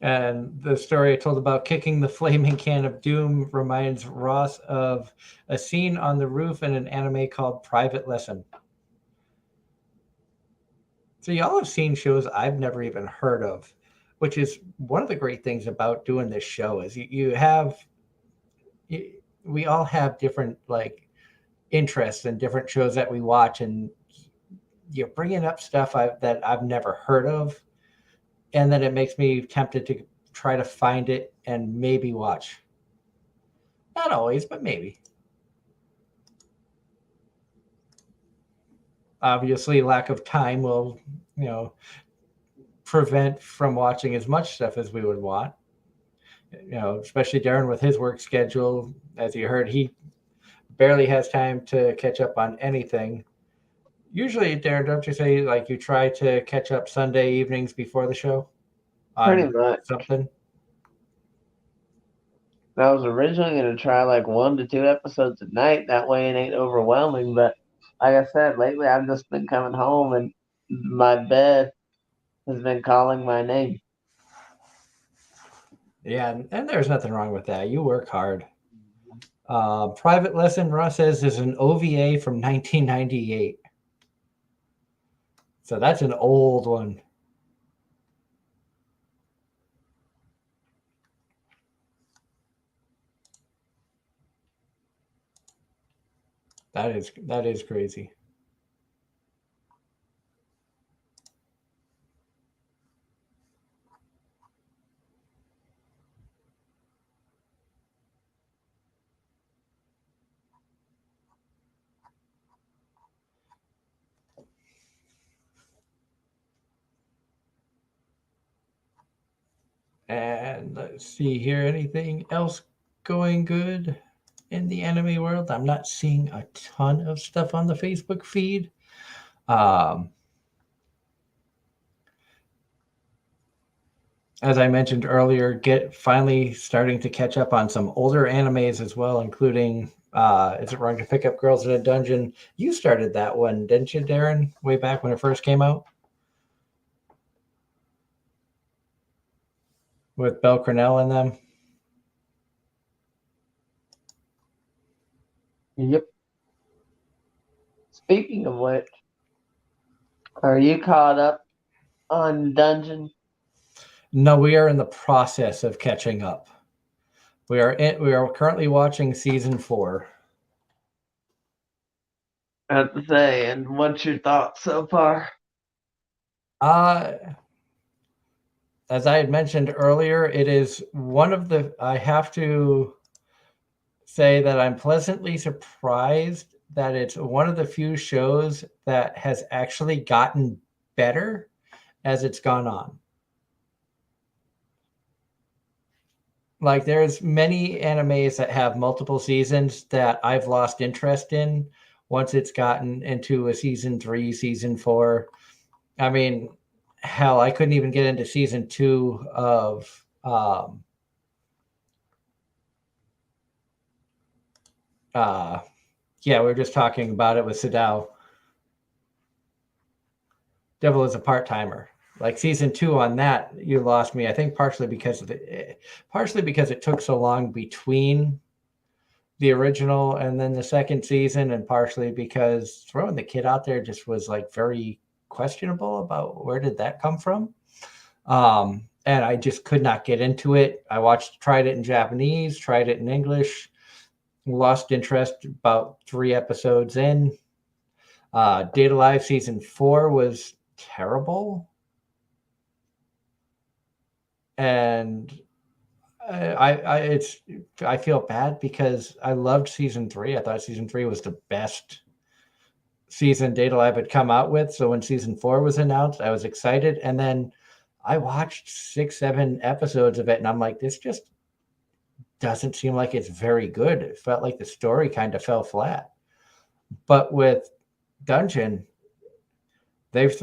And the story I told about kicking the flaming can of doom reminds Ross of a scene on the roof in an anime called Private Lesson. So y'all have seen shows I've never even heard of, which is one of the great things about doing this show is we all have different interests and different shows that we watch, and you're bringing up stuff that I've never heard of, and then it makes me tempted to try to find it and maybe watch. Not always, but maybe. Obviously, lack of time will, you know, prevent from watching as much stuff as we would want. You know, especially Darren with his work schedule. As you heard, he barely has time to catch up on anything. Usually, Darren, don't you say like you try to catch up Sunday evenings before the show Pretty on much. something? I was originally going to try like 1 to 2 episodes a night. That way it ain't overwhelming. But like I said, lately I've just been coming home and my bed has been calling my name. Yeah, and there's nothing wrong with that. You work hard. Private Lesson, Russ says, is an OVA from 1998. So that's an old one. That is crazy. And let's see here. Anything else going good in the anime world? I'm not seeing a ton of stuff on the Facebook feed. Um, as I mentioned earlier, get finally starting to catch up on some older animes as well, including Is It Wrong to Pick Up Girls in a Dungeon? You started that one, didn't you, Darren? Way back when it first came out with Belle Cornell and them. Yep. Speaking of which, are you caught up on Dungeon? No, we are in the process of catching up. We are currently watching season 4. I have to say, and what's your thoughts so far? Uh as I had mentioned earlier, it is one of the I have to say that I'm pleasantly surprised that it's one of the few shows that has actually gotten better as it's gone on. Like there's many animes that have multiple seasons that I've lost interest in once it's gotten into a season 3, season 4. I mean, hell, I couldn't even get into season 2 of yeah, we were just talking about it with Sadao. Devil is a part-timer. Like season 2 on that, you lost me. I think partially because it took so long between the original and then the second season, and partially because throwing the kid out there just was like very questionable about where did that come from. And I just could not get into it. Tried it in Japanese, tried it in English, lost interest about 3 episodes in. Data Live season 4 was terrible. And I feel bad because I loved season 3. I thought season 3 was the best season Data Live had come out with. So when season 4 was announced, I was excited. And then I watched 6, 7 episodes of it, and I'm like, this just doesn't seem like it's very good. It felt like the story kind of fell flat. But with Dungeon, they've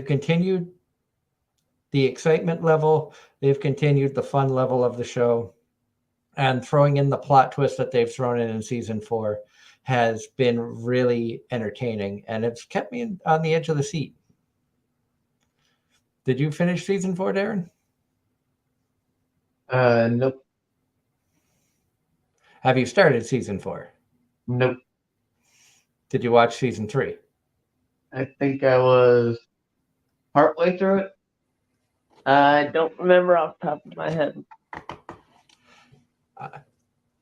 continued the excitement level, they've continued the fun level of the show, and throwing in the plot twist that they've thrown in season 4 has been really entertaining, and it's kept me on the edge of the seat. Did you finish season 4, Darren? Nope. Have you started season 4? Nope. Did you watch season 3? I think I was partway through it. I don't remember off the top of my head.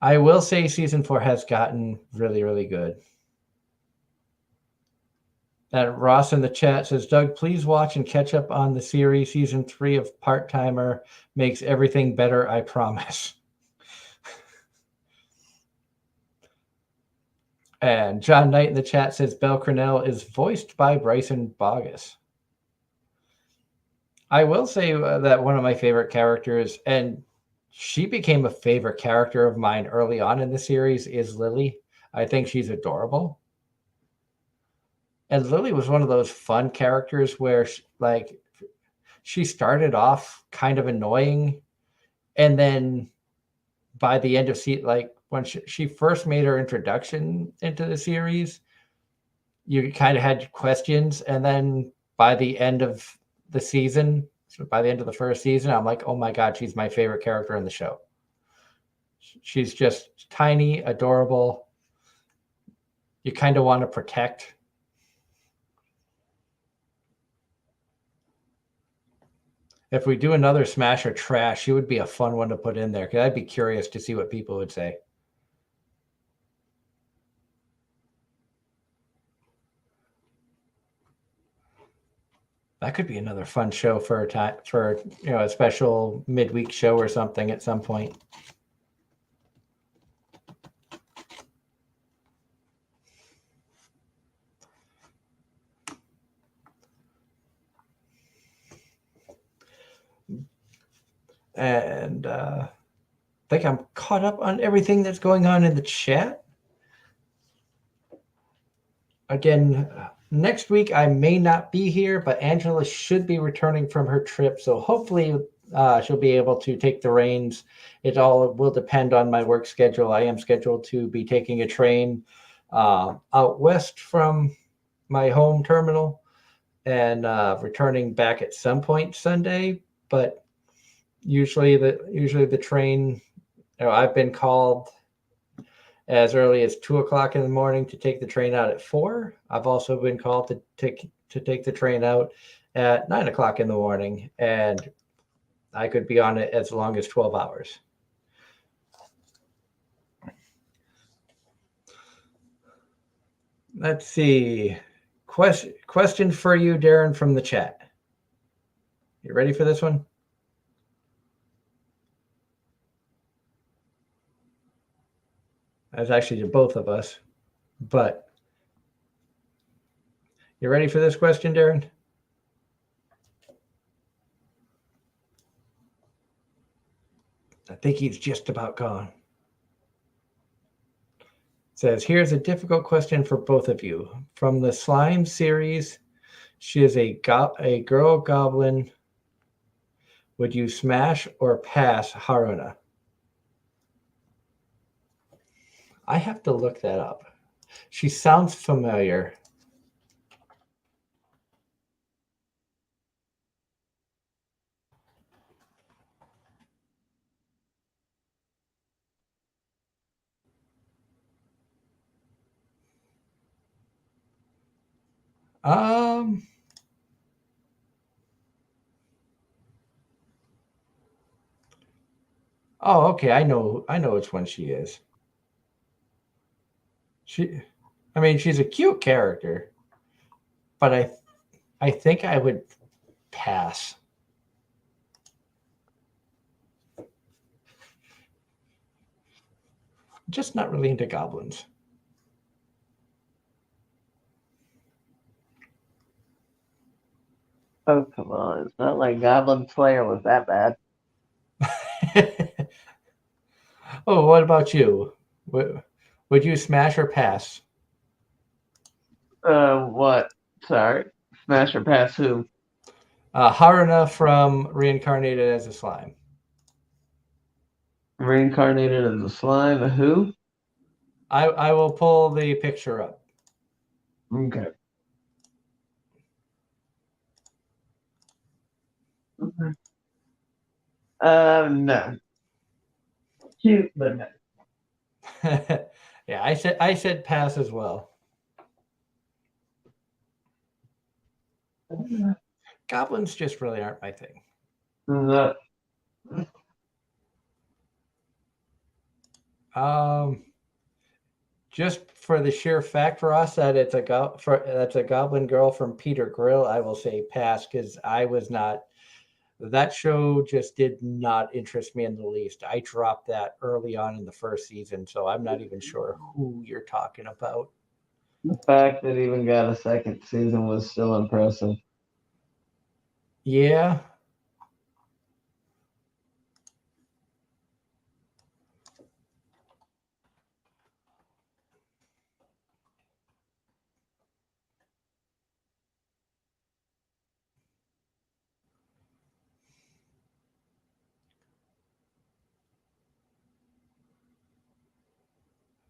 I will say season 4 has gotten really, really good. And Ross in the chat says, Doug, please watch and catch up on the series. Season 3 of Part-Timer makes everything better, I promise. And John Knight in the chat says Belle Cornell is voiced by Bryson Bogus. I will say that one of my favorite characters, and she became a favorite character of mine early on in the series, is Lily. I think she's adorable. And Lily was one of those fun characters where, she started off kind of annoying, and then by the end of when she first made her introduction into the series, you kind of had questions, and then by the end of the season, so by the end of the first season, I'm like, oh my god, she's my favorite character in the show. She's just tiny, adorable. You kind of want to protect. If we do another Smash or Trash, she would be a fun one to put in there, because I'd be curious to see what people would say. That could be another fun show for a special midweek show or something at some point. And I think I'm caught up on everything that's going on in the chat. Again, next week I may not be here, but Angela should be returning from her trip, so hopefully she'll be able to take the reins. It all will depend on my work schedule. I am scheduled to be taking a train out west from my home terminal and returning back at some point Sunday. But usually the train, I've been called as early as 2:00 in the morning to take the train out at 4. I've also been called to take the train out at 9:00 in the morning, and I could be on it as long as 12 hours. Let's see. Question for you, Darren, from the chat. You ready for this one? That's actually to both of us, but you ready for this question, Darren? I think he's just about gone. It says, here's a difficult question for both of you. From the Slime series, she is a girl goblin. Would you smash or pass Haruna? I have to look that up. She sounds familiar. Oh, okay. I know which one she is. She's a cute character, but I think I would pass. Just not really into goblins. Oh, come on. It's not like Goblin Slayer was that bad. Oh, what about you? Would you smash or pass? What? Sorry. Smash or pass who? Haruna from Reincarnated as a Slime. Reincarnated as a slime? Who? I will pull the picture up. Okay. No. Cute, but no. Yeah, I said pass as well. Goblins just really aren't my thing. No. Just for the sheer fact, Ross, that that's a goblin girl from Peter Grill, I will say pass, because I was not That show just did not interest me in the least. I dropped that early on in the first season, so I'm not even sure who you're talking about. The fact that it even got a second season was still impressive. Yeah.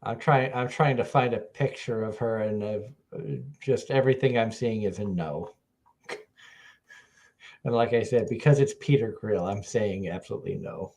I'm trying to find a picture of her, and just everything I'm seeing is a no. And like I said, because it's Peter Grill, I'm saying absolutely no.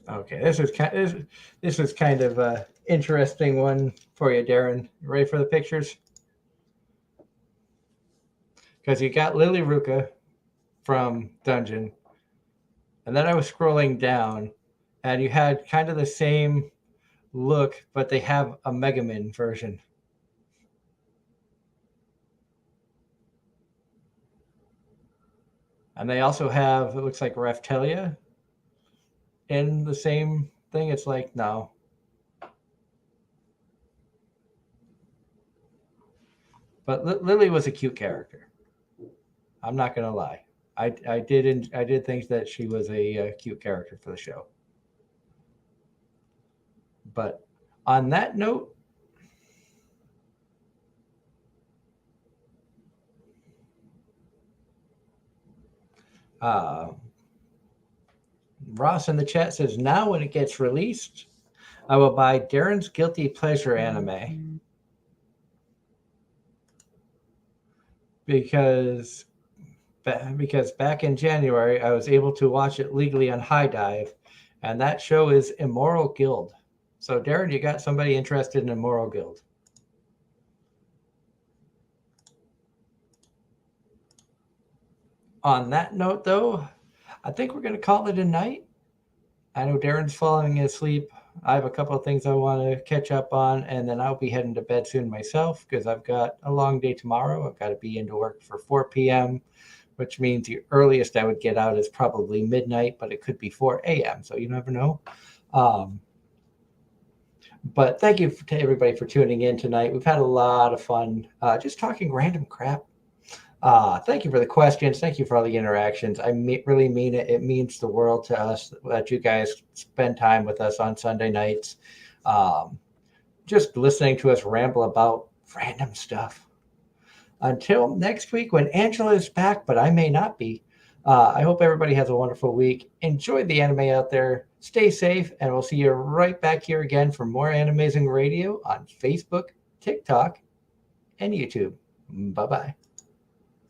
Okay, this is kind of a interesting one for you, Darren. You ready for the pictures? Because you got Lily Ruka from Dungeon, and then I was scrolling down, and you had kind of the same look, but they have a Megaman version. And they also have, it looks like Raftelia in the same thing. It's like, no. But Lily was a cute character. I'm not going to lie. I did think that she was a cute character for the show. But on that note, uh, Ross in the chat says, now when it gets released, I will buy Darren's Guilty Pleasure anime because back in January I was able to watch it legally on High Dive, and that show is Immoral Guild. So Darren, you got somebody interested in Immoral Guild. On that note, though, I think we're going to call it a night. I know Darren's falling asleep. I have a couple of things I want to catch up on, and then I'll be heading to bed soon myself because I've got a long day tomorrow. I've got to be into work for 4 p.m., which means the earliest I would get out is probably midnight, but it could be 4 a.m., so you never know. But thank you to everybody for tuning in tonight. We've had a lot of fun just talking random crap. Thank you for the questions. Thank you for all the interactions. I really mean it. It means the world to us that you guys spend time with us on Sunday nights, just listening to us ramble about random stuff. Until next week when Angela is back, but I may not be. I hope everybody has a wonderful week. Enjoy the anime out there. Stay safe, and we'll see you right back here again for more Anime-Zing Radio on Facebook, TikTok, and YouTube. Bye-bye.